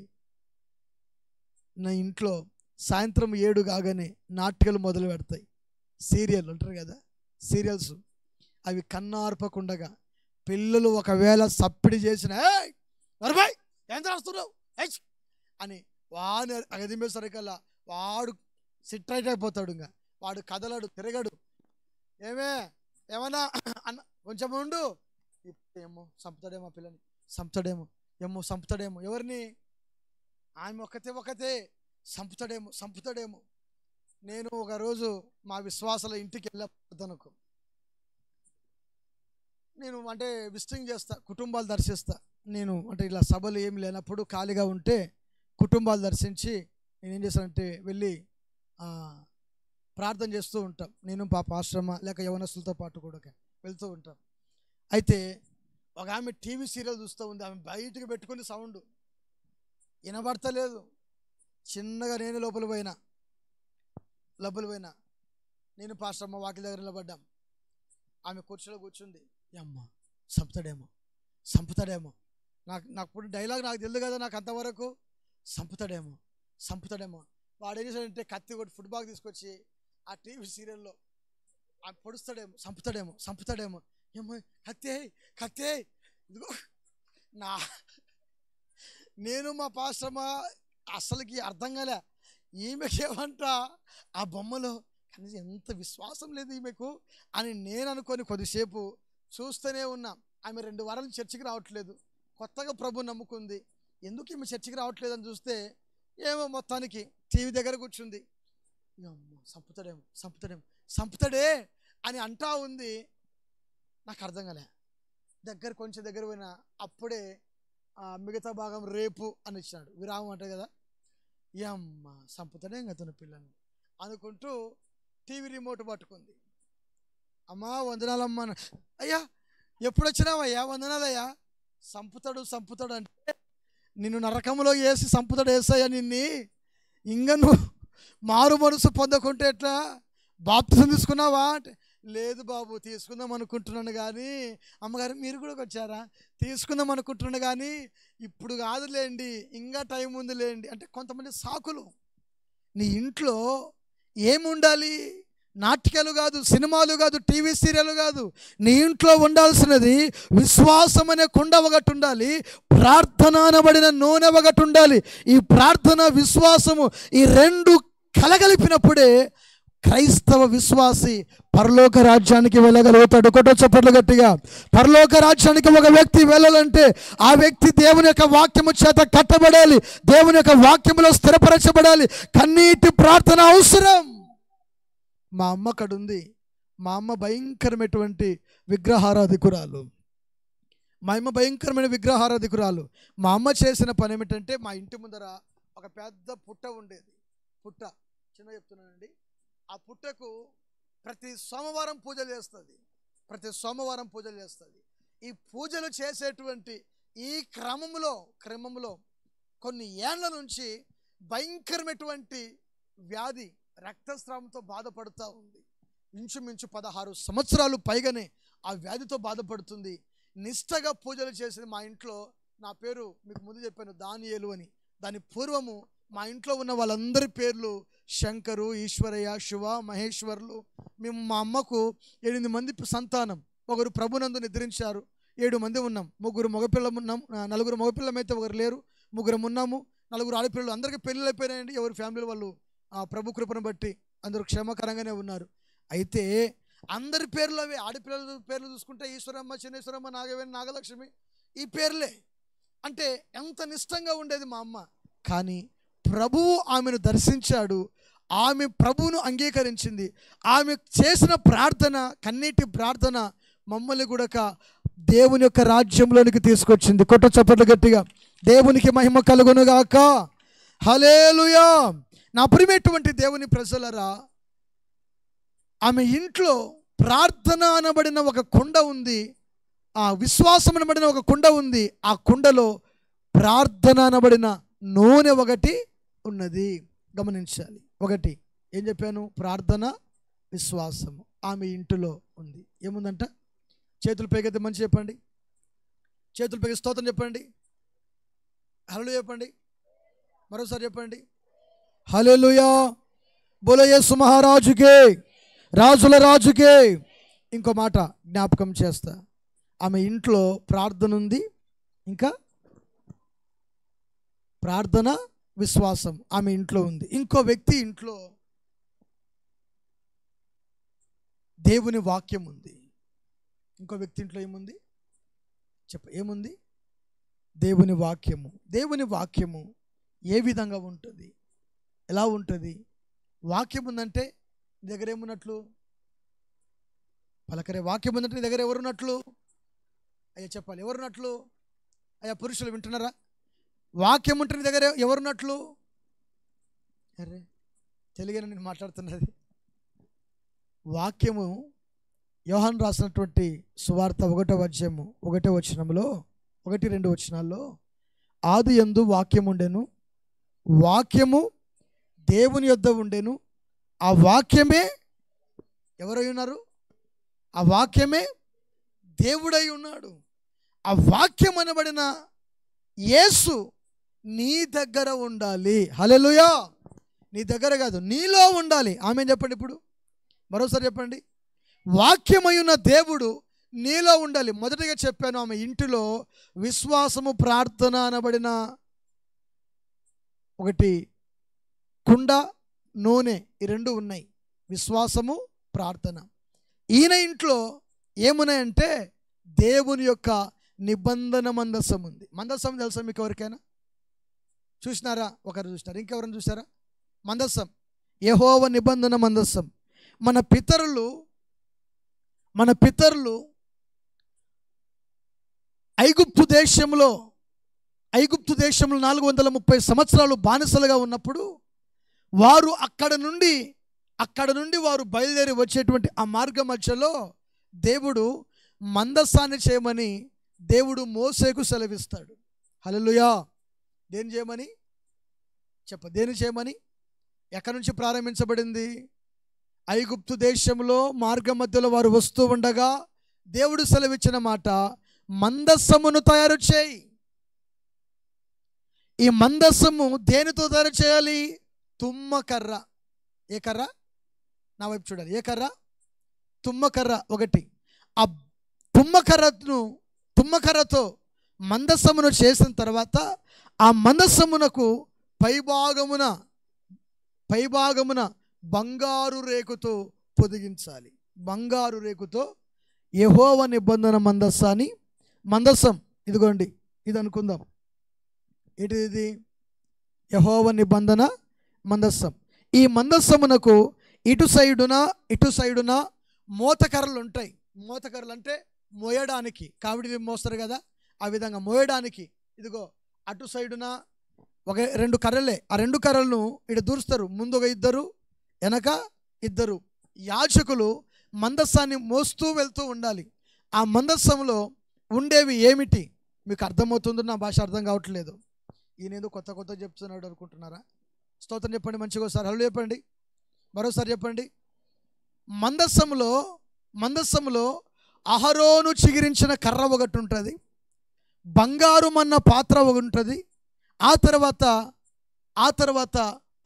నా ఇంట్లో సాయంత్రం 7 కాగానే నాటికలు మొదలు పెడతాయి. సీరియల్ ఉంటారు కదా, సీరియల్స్. అవి కన్నార్పకుండగా పిల్లలు ఒకవేళ సప్పిడి చేసిన వరబాయ్ ఏం చేస్తున్నావు అని వాడు అగదింపేసరికల్లా వాడు సిట్రైట్ అయిపోతాడు. ఇంకా వాడు కదలడు, తిరగడు. ఏమన్నా అన్న కొంచెం ఉండు, ఏమో చంపుతాడేమో పిల్లని, చంపుతాడేమో ఎవరిని? ఆమె ఒకతే చంపుతాడేమో. నేను ఒకరోజు మా విశ్వాసాల ఇంటికి వెళ్ళదనుకో, నేను అంటే విజిటింగ్ చేస్తా, కుటుంబాలు దర్శిస్తా. నేను అంటే ఇలా సభలు ఏమి లేనప్పుడు ఖాళీగా ఉంటే కుటుంబాలు దర్శించి నేనేం చేస్తానంటే వెళ్ళి ప్రార్థన చేస్తూ ఉంటాం. నేను పాశ్రమ లేక యవనస్తులతో పాటు కూడా వెళ్తూ ఉంటాం. అయితే ఒక ఆమె టీవీ సీరియల్ చూస్తూ ఉంది. ఆమె బయటకు పెట్టుకుని సౌండ్ వినబడతలేదు. చిన్నగా నేను లోపల పోయినా, నేను పాశ్రమ వాకిలి దగ్గర నిలబడ్డాం. ఆమె కుర్చీలో కూర్చుంది. అమ్మ చంపుతాడేమో నాకు డైలాగ్ నాకు తెలియదు కదా, నాకు అంతవరకు చంపుతాడేమో. వాడు ఏం చేశాడంటే కత్తి కొట్టి ఫుట్బాల్ తీసుకొచ్చి ఆ టీవీ సీరియల్లో చంపుతాడేమో ఏమో కత్తే ఇదిగో నేను మా పాశ్రమ అసలుకి అర్థం కాలే. ఈమెకేమంట ఆ బొమ్మలో కనీసం ఎంత విశ్వాసం లేదు ఈమెకు అని నేను అనుకొని కొద్దిసేపు చూస్తూనే ఉన్నా. ఆమె 2 వారాలు చర్చికి రావట్లేదు, కొత్తగా ప్రభు నమ్ముకుంది. ఎందుకు ఈమె చర్చికి రావట్లేదు అని చూస్తే ఏమో మొత్తానికి టీవీ దగ్గర కూర్చుంది. చంపుతాడే అని అంటా ఉంది. నాకు అర్థం కాలే. కొంచెం దగ్గర పోయినా అప్పుడే మిగతా భాగం రేపు అని ఇచ్చినాడు, విరామం అంటే కదా. చంపుతాడే అతను పిల్లల్ని అనుకుంటూ టీవీ రిమోట్ పట్టుకుంది. అమ్మా వందనాలమ్మా. అయ్యా ఎప్పుడు వచ్చినావయ్యా? వందనాలయ్యా. చంపుతాడు అంటే నిన్ను నరకంలో వేసి చంపుతాడు ఏసయ్యా నిన్ని. ఇంకా నువ్వు మారు మనసు పొందకుంటే ఎట్లా? బాప్తిసం తీసుకున్నావా అంటే లేదు బాబు తీసుకుందాం అనుకుంటున్నాను కానీ. అమ్మగారు మీరు కూడా వచ్చారా? తీసుకుందాం అనుకుంటున్నాను కానీ ఇప్పుడు కాదులేండి, ఇంకా టైం ఉందిలేండి అంటే కొంతమంది సాకులు. నీ ఇంట్లో ఏముండాలి? నాటకాలు కాదు, సినిమాలు కాదు, టీవీ సీరియల్ కాదు. నీ ఇంట్లో ఉండాల్సినది విశ్వాసం అనే కుండ ఒకటి ఉండాలి, ప్రార్థన అనబడిన నూనె ఒకటి ఉండాలి. ఈ ప్రార్థన విశ్వాసము ఈ 2 కలగలిపినప్పుడే క్రైస్తవ విశ్వాసి పరలోక రాజ్యానికి వెళ్ళగలుగుతాడు. కొట్ట చప్పట్లు గట్టిగా. పరలోక రాజ్యానికి ఒక వ్యక్తి వెళ్ళాలంటే ఆ వ్యక్తి దేవుని యొక్క వాక్యము చేత కట్టబడాలి, దేవుని యొక్క వాక్యములో స్థిరపరచబడాలి. కన్నీటి ప్రార్థన అవసరం. మా అమ్మ అక్కడుంది. మా అమ్మ భయంకరమైనటువంటి విగ్రహారాధికురాలు. మా అమ్మ చేసిన పని ఏమిటంటే మా ఇంటి ముందర ఒక పెద్ద పుట్ట ఉండేది. పుట్ట చిన్న చెప్తున్నానండి. ఆ పుట్టకు ప్రతి సోమవారం పూజలు చేస్తుంది. ఈ పూజలు చేసేటువంటి ఈ క్రమంలో కొన్ని ఏళ్ల నుంచి భయంకరమైనటువంటి వ్యాధి, రక్తస్రావంతో బాధపడుతూ ఉంది. ఇంచుమించు 16 సంవత్సరాలు పైగానే ఆ వ్యాధితో బాధపడుతుంది. నిష్టగా పూజలు చేసింది. మా ఇంట్లో, నా పేరు మీకు ముందు చెప్పాను దానియేలు అని, దాని పూర్వము మా ఇంట్లో ఉన్న వాళ్ళందరి పేర్లు శంకరు, ఈశ్వరయ్య, శివ, మహేశ్వర్లు. మేము మా అమ్మకు 8 మంది సంతానం. ఒకరు ప్రభునందు నిద్రించారు. 7 మంది ఉన్నాం. 3 మగపిల్లలు ఉన్నాం. 4 మగపిల్లమైతే ఒకరు లేరు. 3 ఉన్నాము. 4 ఆడపిల్లలు. అందరికీ పెళ్ళిళ్ళు అయిపోయినాయండి. ఎవరి ఫ్యామిలీ వాళ్ళు ప్రభు కృపను బట్టి అందరూ క్షేమకరంగానే ఉన్నారు. అయితే అందరి పేర్లు అవి. ఆడపిల్లల పేర్లు చూసుకుంటే ఈశ్వరమ్మ, శనేశ్వరమ్మ, నాగవేణి, నాగలక్ష్మి, ఈ పేర్లే. అంటే ఎంత నిష్టంగా ఉండేది మా అమ్మ. కానీ ప్రభువు ఆమెను దర్శించాడు. ఆమె ప్రభువును అంగీకరించింది. ఆమె చేసిన ప్రార్థన, కన్నీటి ప్రార్థన మమ్మల్ని కూడా దేవుని యొక్క రాజ్యంలోనికి తీసుకొచ్చింది. కొట్ట చప్పట్లు గట్టిగా. దేవునికి మహిమ కలుగునుగాక. హల్లెలూయా. నా ప్రియమైనటువంటి దేవుని ప్రజలరా, ఆమె ఇంట్లో ప్రార్థన అనబడిన ఒక కుండ ఉంది. ఆ విశ్వాసం అనబడిన ఒక కుండ ఉంది. ఆ కుండలో ప్రార్థన అనబడిన నూనె ఒకటి ఉన్నది. గమనించాలి. ఒకటి ఏం చెప్పాను? ప్రార్థన, విశ్వాసము ఆమె ఇంటిలో ఉంది. ఏముందంట? చేతులు పైకైతే మంచి చెప్పండి. చేతులు పైకి స్తోత్రం చెప్పండి. హల్లెలూయా చెప్పండి. మరోసారి చెప్పండి. హల్లెలూయా. బోలో యేసు మహారాజుకే, రాజుల రాజుకే. ఇంకో మాట జ్ఞాపకం చేస్తా. ఆమె ఇంట్లో ప్రార్థన ఉంది, ఇంకా ప్రార్థన, విశ్వాసం ఆమె ఇంట్లో ఉంది. ఇంకో వ్యక్తి ఇంట్లో దేవుని వాక్యం ఉంది. ఇంకో వ్యక్తి ఇంట్లో ఏముంది? ఏముంది? దేవుని వాక్యము. దేవుని వాక్యము ఏ విధంగా ఉంటుంది? ఎలా ఉంటుంది? వాక్యం ఉందంటే నీ దగ్గర ఏమున్నట్లు? పలకరే వాక్యం ఉందంటే నీ దగ్గర ఎవరున్నట్లు? అయ్యా చెప్పాలి, ఎవరున్నట్లు? అయ్యా పురుషులు వింటున్నారా? వాక్యం ఉంటే నీ దగ్గర ఎవరున్నట్లు? అరే తెలుగునే నేను మాట్లాడుతున్నది. వాక్యము యోహాను రాసినటువంటి సువార్త 1వ అధ్యాయము 1వ వచనంలో 1-2 వచనాల్లో, ఆది యందు వాక్యం ఉండెను, వాక్యము దేవుని యొద్ద ఉండెను, ఆ వాక్యమే ఎవరై ఉన్నారు? ఆ వాక్యమే దేవుడై ఉన్నాడు. ఆ వాక్యం అనబడిన యేసు నీ దగ్గర ఉండాలి. హల్లెలూయా. నీ దగ్గర కాదు, నీలో ఉండాలి. ఆమె చెప్పండి. ఇప్పుడు మరోసారి చెప్పండి. వాక్యమయున్న దేవుడు నీలో ఉండాలి. మొదటిగా చెప్పాను, ఆమె ఇంటిలో విశ్వాసము, ప్రార్థన అనబడిన ఒకటి కుండ, నూనె, ఈ 2 ఉన్నాయి. విశ్వాసము, ప్రార్థన. ఈయన ఇంట్లో ఏమున్నాయంటే దేవుని యొక్క నిబంధన మందసం ఉంది. మందసం తెలుసా మీకు ఎవరికైనా? చూసినారా? ఒకరు చూసినారు, ఇంకెవరైనా చూసారా? మందసం, యెహోవా నిబంధన మందసం. మన పితరులు ఐగుప్తు దేశంలో 430 సంవత్సరాలు బానిసలుగా ఉన్నప్పుడు వారు అక్కడ నుండి వారు బయలుదేరి వచ్చేటువంటి ఆ మార్గ మధ్యలో దేవుడు మందసాన్ని చేయమని దేవుడు మోసేకు సెలవిస్తాడు. హల్లెలూయా. దేని చేయమని దేని చేయమని? ఎక్కడి నుంచి ప్రారంభించబడింది? ఐగుప్తు దేశంలో మార్గ మధ్యలో వారు వస్తూ ఉండగా దేవుడు సెలవిచ్చిన మాట, మందస్సమును తయారు చేయి. ఈ మందస్సము దేనితో తయారు చేయాలి? తుమ్మకర్ర. ఏ కర్ర? నా వైపు చూడాలి. ఏ కర్ర? తుమ్మకర్ర ఒకటి. ఆ తుమ్మకర్రతో మందస్సమును చేసిన తర్వాత ఆ మందస్సమునకు పైభాగమున బంగారు రేకుతో పొదిగించాలి. బంగారు రేకుతో యెహోవా నిబంధన మందసం. ఇదిగోండి, ఇది అనుకుందాం. ఏంటిది? యెహోవా నిబంధన మందసం. ఈ మందస్సమునకు ఇటు సైడున మోతకర్రలు ఉంటాయి. మోతకర్రలు అంటే మోయడానికి, కావిడి మోస్తారు కదా, ఆ విధంగా మోయడానికి. ఇదిగో అటు సైడున ఒక 2 కర్రలే. ఆ 2 కర్రలను ఇటు దూరుస్తారు. ముందు ఒక ఇద్దరు, వెనక ఇద్దరు యాజకులు మందస్సాన్ని మోస్తూ వెళ్తూ ఉండాలి. ఆ మందస్సంలో ఉండేవి ఏమిటి? మీకు అర్థమవుతుందో నా భాష అర్థం కావట్లేదు. ఈయనేదో కొత్త కొత్త చెప్తున్నాడు అనుకుంటున్నారా? స్తోత్రం చెప్పండి మంచిగా. ఒకసారి హల్లు చెప్పండి, మరోసారి చెప్పండి. మందస్సములో అహరోను చిగిరించిన కర్ర ఒకటి ఉంటుంది, బంగారు మన్న పాత్ర ఒకటి ఉంటుంది. ఆ తర్వాత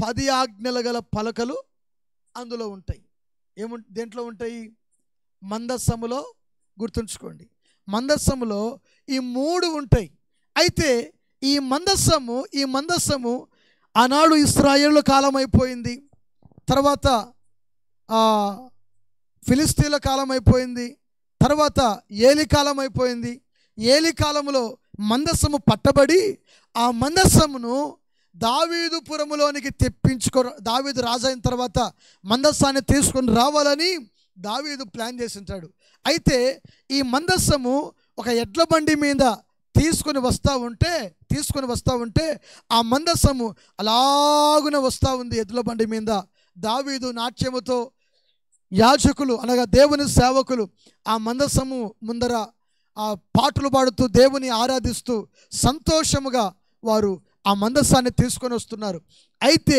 10 ఆజ్ఞలు గల పలకలు అందులో ఉంటాయి. దేంట్లో ఉంటాయి? మందస్సములో. గుర్తుంచుకోండి, మందస్సములో ఈ 3 ఉంటాయి. అయితే ఈ మందస్సము ఆనాడు ఇశ్రాయేలు కాలం అయిపోయింది, తర్వాత ఫిలిస్తీన్ల కాలం అయిపోయింది, తర్వాత ఏలి కాలం అయిపోయింది. ఏలి కాలంలో మందస్సము పట్టబడి ఆ మందస్సమును దావీదుపురములోనికి దావీదు రాజు అయిన తర్వాత మందస్సాన్ని తీసుకొని రావాలని దావీదు ప్లాన్ చేసి ఉంటాడు. అయితే ఈ మందస్సము ఒక ఎడ్ల బండి మీద తీసుకొని వస్తూ ఉంటే ఆ మందస్సము అలాగున వస్తూ ఉంది ఎడ్ల బండి మీద. దావీదు నాట్యముతో యాజకులు అనగా దేవుని సేవకులు ఆ మందస్సము ముందర ఆ పాటలు పాడుతూ దేవుని ఆరాధిస్తూ సంతోషముగా వారు ఆ మందస్సాన్ని తీసుకొని వస్తున్నారు. అయితే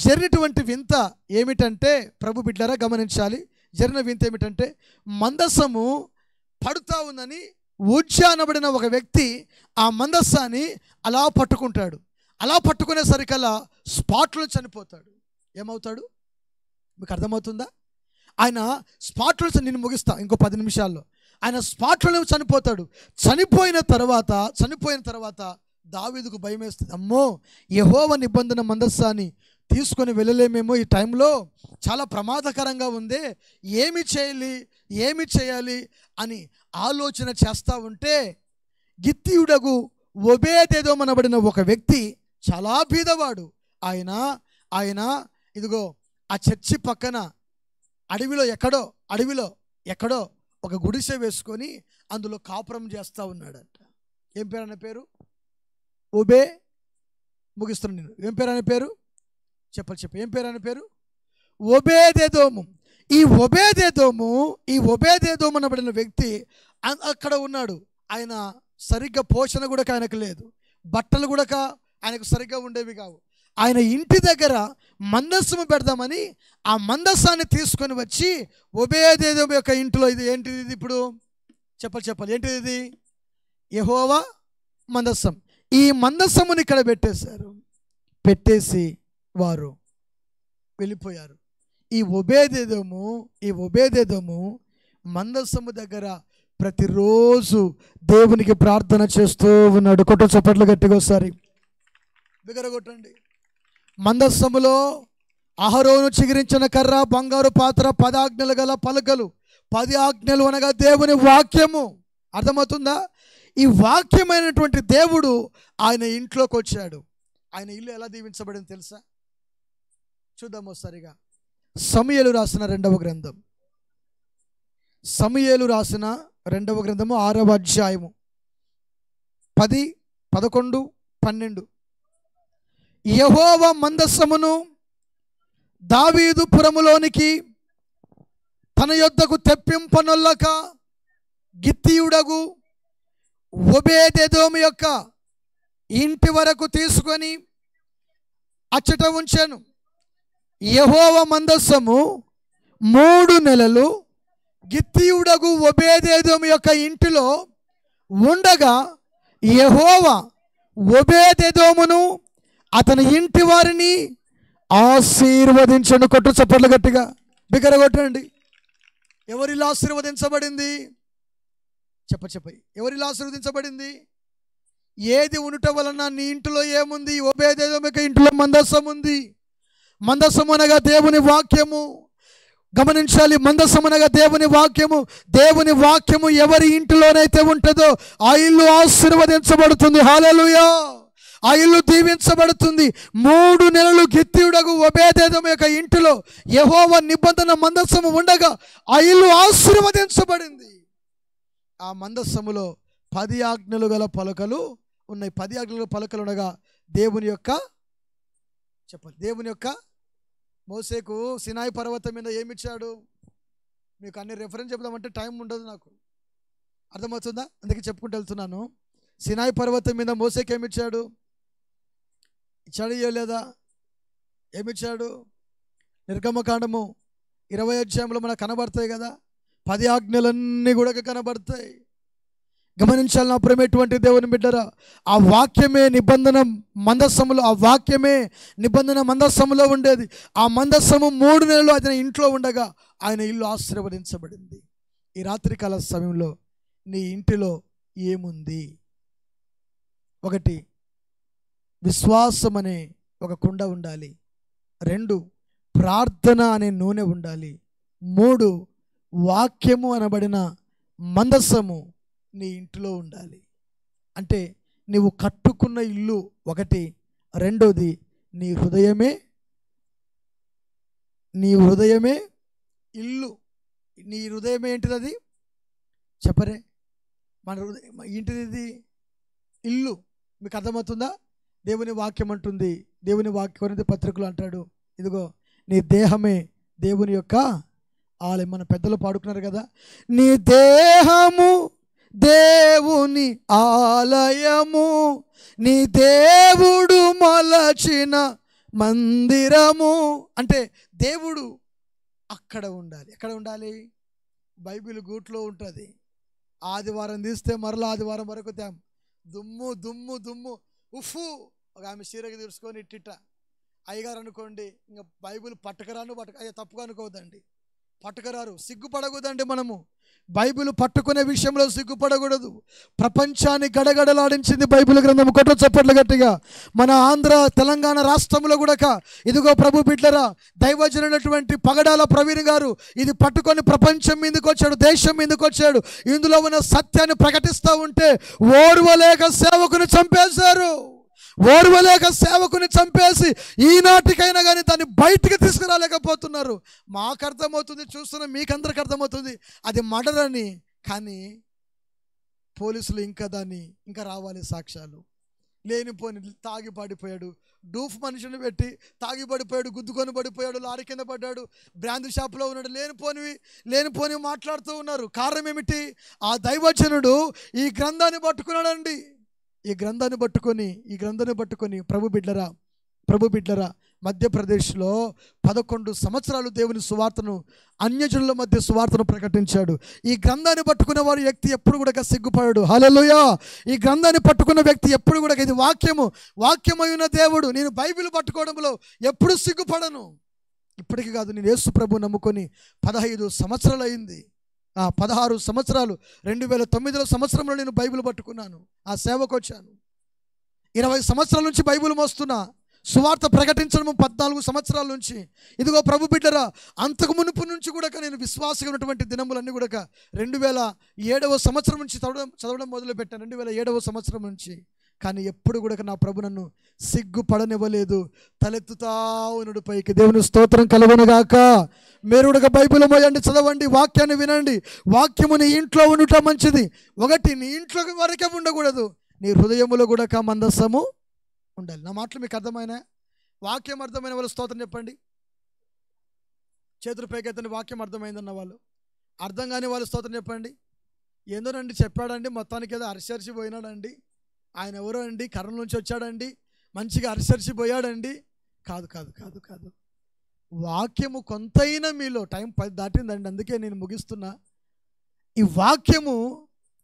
జరిగినటువంటి వింత ఏమిటంటే, ప్రభు బిడ్డలారా గమనించాలి, జరిగిన వింత ఏమిటంటే, మందస్సము పడుతూ ఉందని ఉజ్జా అనబడిన ఒక వ్యక్తి ఆ మందస్సాన్ని అలా పట్టుకుంటాడు. అలా పట్టుకునేసరికల్లా స్పాట్లో చనిపోతాడు. ఏమవుతాడు? మీకు అర్థమవుతుందా? ఆయన స్పాట్లో, నేను ముగిస్తా ఇంకో 10 నిమిషాల్లో, ఆయన స్పాట్లోనే చనిపోతాడు. చనిపోయిన తర్వాత దావీదుకు భయం వేస్తుంది. అమ్మో, యెహోవా నిబంధన మందస్సాన్ని తీసుకొని వెళ్ళలేమేమో, ఈ టైంలో చాలా ప్రమాదకరంగా ఉంది, ఏమి చేయాలి అని ఆలోచన చేస్తూ ఉంటే గిత్తీయుడగు ఒబేదెదోము అనబడిన ఒక వ్యక్తి, చాలా బీదవాడు. ఆయన ఇదిగో ఆ చర్చి పక్కన అడవిలో ఎక్కడో ఒక గుడిసె వేసుకొని అందులో కాపురం చేస్తూ ఉన్నాడంట. ఏం పేరు అనే పేరు? ముగిస్తున్నాను నేను. ఏం పేరు అనే పేరు? చెప్పు. ఏం పేరు అనే పేరు? ఒబేదెదోము. ఈ ఒబేదెదోము అనబడిన వ్యక్తి అక్కడ ఉన్నాడు. ఆయన సరిగ్గా పోషణ కూడా ఆయనకు లేదు, బట్టలు కూడా ఆయనకు సరిగ్గా ఉండేవి కావు. ఆయన ఇంటి దగ్గర మందస్సము పెడదామని ఆ మందస్సాన్ని తీసుకొని వచ్చి ఒబేదెదోము యొక్క ఇంట్లో, ఇది ఏంటిది ఇప్పుడు? చెప్పాలి. ఏంటిది ఇది? యెహోవా మందస్సం. ఈ మందస్సముని ఇక్కడ పెట్టేసి వారు వెళ్ళిపోయారు. ఈ ఒబేదెదోము మందస్సము దగ్గర ప్రతిరోజు దేవునికి ప్రార్థన చేస్తూ ఉన్నాడు. కొట్టు చప్పట్లు గట్టిగా ఒకసారి బిగర కొట్టండి. మందస్సములో అహరోను చిగిరించిన కర్ర, బంగారు పాత్ర, 10 ఆజ్ఞలు గల పలకలు. 10 ఆజ్ఞలు అనగా దేవుని వాక్యము. అర్థమవుతుందా? ఈ వాక్యమైనటువంటి దేవుడు ఆయన ఇంట్లోకి వచ్చాడు. ఆయన ఇల్లు ఎలా దీవించబడింది తెలుసా? చూద్దాం ఒకసారిగా. సమూయేలు రాసిన 2వ గ్రంథం, 6వ అధ్యాయము 10, 11, 12. యెహోవా మందస్సమును దావీదుపురములోనికి తన యొద్దకు తెప్పింపనొల్లక గిత్తీయుడగు ఒబేదెదోము యొక్క ఇంటి వరకు తీసుకొని అచ్చట ఉంచాను. యెహోవా మందస్సము 3 నెలలు గిత్తీయుడగు ఒబేదెదోము యొక్క ఇంటిలో ఉండగా యెహోవా ఒబేదెదోమును అతని ఇంటి వారిని ఆశీర్వదించను. కొట్టు చప్పట్లు గట్టిగా బిగర కొట్టండి. ఎవరిలా ఆశీర్వదించబడింది? చెప్ప ఎవరిలా ఆశీర్వదించబడింది? ఏది ఉండుట వలన నీ ఇంటిలో ఏముంది? ఒబేదెదోము యొక్క ఇంటిలో మందస్సం ఉంది. మందస్సం అనగా దేవుని వాక్యము. గమనించాలి, మందస్సం అనగా దేవుని వాక్యము. దేవుని వాక్యము ఎవరి ఇంటిలోనైతే ఉంటుందో ఆ ఇల్లు ఆశీర్వదించబడుతుంది. హల్లెలూయా! ఆ ఇల్లు దీవించబడుతుంది. 3 నెలలు గిత్తీయుడగు ఒబేదెదోము యొక్క ఇంటిలో యెహోవా నిబంధన మందస్సము ఉండగా ఆ ఇల్లు ఆశీర్వదించబడింది. ఆ మందస్సములో 10 ఆజ్ఞలు గల పలకలు ఉన్నాయి. 10 ఆజ్ఞలు పలకలు ఉండగా దేవుని యొక్క చెప్పాలి, దేవుని యొక్క మోసేకు సినాయి పర్వతం మీద ఏమిచ్చాడు? మీకు అన్ని రెఫరెన్స్ చెప్దామంటే టైం ఉండదు నాకు, అర్థమవుతుందా? అందుకే చెప్పుకుంటూ వెళ్తున్నాను. సినాయి పర్వతం మీద మోసేకి ఏమిచ్చాడు? ఇచ్చాడు ఇవ్వలేదా? ఏమిచ్చాడు? నిర్గమకాండము 20 అధ్యాయంలో మనకు కనబడతాయి కదా, 10 ఆజ్ఞలన్నీ కూడా కనబడతాయి. గమనించాలి నా ప్రేమటువంటి దేవుని బిడ్డరా, ఆ వాక్యమే నిబంధన మందస్సములో, ఆ వాక్యమే నిబంధన మందస్సములో ఉండేది. ఆ మందస్సము 3 నెలలు ఆయన ఇంట్లో ఉండగా ఆయన ఇల్లు ఆశీర్వదించబడింది. ఈ రాత్రికాల సమయంలో నీ ఇంటిలో ఏముంది? 1 విశ్వాసం అనే ఒక కుండ ఉండాలి. 2 ప్రార్థన అనే నూనె ఉండాలి. 3 వాక్యము అనబడిన మందస్సము నీ ఇంటిలో ఉండాలి. అంటే నీవు కట్టుకున్న ఇల్లు 1, 2ది నీ హృదయమే ఇల్లు. నీ హృదయమే ఏంటిది? అది చెప్పరే, మన హృదయం ఏంటిది? ఇల్లు. మీకు అర్థమవుతుందా? దేవుని వాక్యం అంటుంది, దేవుని కొరింథీ పత్రికలో అంటాడు, ఇదిగో నీ దేహమే దేవుని యొక్క ఆలయం. మన పెద్దలు పాడుకున్నారు కదా, నీ దేహము దేవుని ఆలయము, నీ దేవుడు మలచిన మందిరము. అంటే దేవుడు అక్కడ ఉండాలి. ఎక్కడ ఉండాలి? బైబిల్ గూట్లో ఉంటుంది. ఆదివారం తీస్తే మరలా ఆదివారం వరకు దుమ్ము దుమ్ము దుమ్ము ఉఫ్ఫు. ఒక ఆమె చీరకి తీర్చుకొని ఇట్టిట్ట అయ్యగారు అనుకోండి, ఇంకా బైబిల్ పట్టుకరాను అయ్యా తప్పుగా అనుకోవద్దండి, పట్టుకరారు, సిగ్గుపడకూడదండి. మనము బైబిల్ పట్టుకునే విషయంలో సిగ్గుపడకూడదు. ప్రపంచాన్ని గడగడలాడించింది బైబిల్ గ్రంథం. కొట్టు చప్పట్లు గట్టిగా. మన ఆంధ్ర తెలంగాణ రాష్ట్రంలో కూడా ఇదిగో ప్రభు బిడ్డరా, దైవజనులైనటువంటి పగడాల ప్రవీణ్ గారు ఇది పట్టుకొని ప్రపంచం మీదకి వచ్చాడు, దేశం మీదకి వచ్చాడు. ఇందులో ఉన్న సత్యాన్ని ప్రకటిస్తూ ఉంటే ఓర్వలేక సేవకుని చంపేశారు. ఓర్వలేక సేవకుని చంపేసి ఈనాటికైనా కానీ దాన్ని బయటికి తీసుకురాలేకపోతున్నారు. మాకు అర్థమవుతుంది, చూస్తున్న మీకందరికి అర్థమవుతుంది అది మర్డర్ అని. కానీ పోలీసులు ఇంకా రావాలి సాక్ష్యాలు. లేనిపోని తాగి పడిపోయాడు, డూఫ్ మనిషిని పెట్టి తాగి పడిపోయాడు, గుద్దుకొని పడిపోయాడు, లారీ కింద పడ్డాడు, బ్రాందీ షాప్లో ఉన్నాడు, లేనిపోని మాట్లాడుతూ ఉన్నారు. కారణం ఏమిటి? ఆ దైవజనుడు ఈ గ్రంథాన్ని పట్టుకున్నాడండి. ఈ గ్రంథాన్ని పట్టుకొని ప్రభు బిడ్డరా మధ్యప్రదేశ్లో 11 సంవత్సరాలు దేవుని సువార్తను, అన్యజనుల మధ్య సువార్తను ప్రకటించాడు. ఈ గ్రంథాన్ని పట్టుకున్న వాడు వ్యక్తి ఎప్పుడు కూడా సిగ్గుపడాడు. హల్లెలూయా. ఈ గ్రంథాన్ని పట్టుకున్న వ్యక్తి ఎప్పుడు కూడా, ఇది వాక్యమై ఉన్న దేవుడు, నేను బైబిల్ పట్టుకోవడంలో ఎప్పుడు సిగ్గుపడను. ఇప్పటికీ కాదు, నేను యేసు ప్రభు నమ్ముకొని 15 సంవత్సరాలు అయింది. 16 సంవత్సరాలు 2009 సంవత్సరంలో నేను బైబిల్ పట్టుకున్నాను, ఆ సేవకు వచ్చాను. 20 సంవత్సరాల నుంచి బైబిల్ మోస్తున్నా, సువార్త ప్రకటించడం 14 సంవత్సరాల నుంచి. ఇదిగో ప్రభు బిడ్డరా, అంతకు మునుపు నుంచి కూడా నేను విశ్వాసంగా ఉన్నటువంటి దినములన్నీ కూడా 2007వ సంవత్సరం నుంచి చదవడం మొదలుపెట్టాను, 2007వ సంవత్సరం నుంచి. కానీ ఎప్పుడు కూడా నా ప్రభు నన్ను సిగ్గుపడనివ్వలేదు. తలెత్తుతా ఉన్నాడు పైకి. దేవుని స్తోత్రం కలుగునుగాక. మీరు కూడా బైబిల్ మోయండి, చదవండి, వాక్యాన్ని వినండి. వాక్యము నీ ఇంట్లో ఉండుట మంచిది. 1 నీ ఇంట్లో వరకే ఉండకూడదు, నీ హృదయములో కూడా మందస్సము ఉండాలి. నా మాటలు మీకు అర్థమైన? వాక్యం అర్థమైన వాళ్ళు స్తోత్రం చెప్పండి. చేతులు పైకెత్తండి. వాక్యం అర్థమైందన్న వాళ్ళు. అర్థం కాని వాళ్ళు స్తోత్రం చెప్పండి. ఏందోనండి చెప్పాడండి, మొత్తానికి ఏదో అరిసరిసి పోయినాడండి, ఆయన ఎవరో అండి, కర్నూలు నుంచి వచ్చాడండి, మంచిగా అరిసరిసి పోయాడండి. కాదు. వాక్యము కొంతైనా మీలో, టైం 10 దాటిందండి, అందుకే నేను ముగిస్తున్నా. ఈ వాక్యము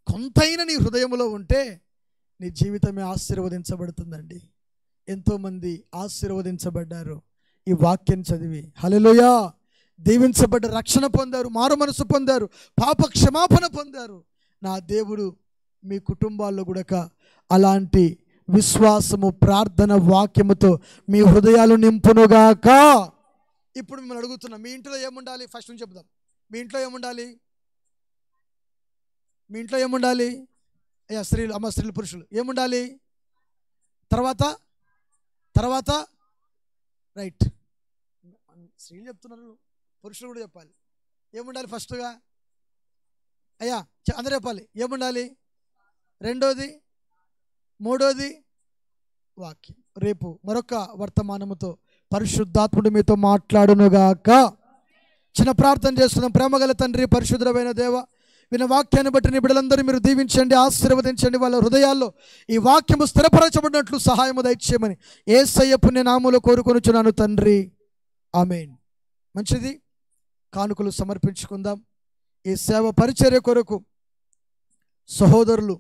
కొంతైనా నీ హృదయంలో ఉంటే నీ జీవితమే ఆశీర్వదించబడుతుందండి. ఎంతోమంది ఆశీర్వదించబడ్డారు ఈ వాక్యం చదివి. హల్లెలూయా. దీవించబడ్డ, రక్షణ పొందారు, మారు మనసు పొందారు, పాప క్షమాపణ పొందారు. నా దేవుడు మీ కుటుంబాల్లో కూడా అలాంటి విశ్వాసము, ప్రార్థన, వాక్యముతో మీ హృదయాలు నింపునుగాక. ఇప్పుడు మిమ్మల్ని అడుగుతున్నా, మీ ఇంట్లో ఏముండాలి? ఫస్ట్ నుంచి చెప్దాం. మీ ఇంట్లో ఏముండాలి? అయ్యా స్త్రీలు, అమ్మ స్త్రీలు, పురుషులు ఏముండాలి? తర్వాత రైట్, స్త్రీలు చెప్తున్నారు, పురుషులు కూడా చెప్పాలి. ఏముండాలి? ఫస్ట్గా అయ్యా అందరూ చెప్పాలి. ఏముండాలి? 2ది, 3ది వాక్యం. రేపు మరొక వర్తమానముతో పరిశుద్ధాత్ముడు మీతో మాట్లాడునుగాక. చిన్న ప్రార్థన చేస్తున్నాం. ప్రేమగల తండ్రి, పరిశుద్ధమైన దేవ, విన్న వాక్యాన్ని బట్టి నీ బిడ్డలందరూ మీరు దీవించండి, ఆశీర్వదించండి. వాళ్ళ హృదయాల్లో ఈ వాక్యము స్థిరపరచబడినట్లు సహాయము దయచేయమని యేసయ్య పుణ్య నామములో కోరుకొనుచున్నాను తండ్రి, ఆమేన్. మంచిది, కానుకలు సమర్పించుకుందాం. ఈ సేవ పరిచర్య కొరకు సహోదరులు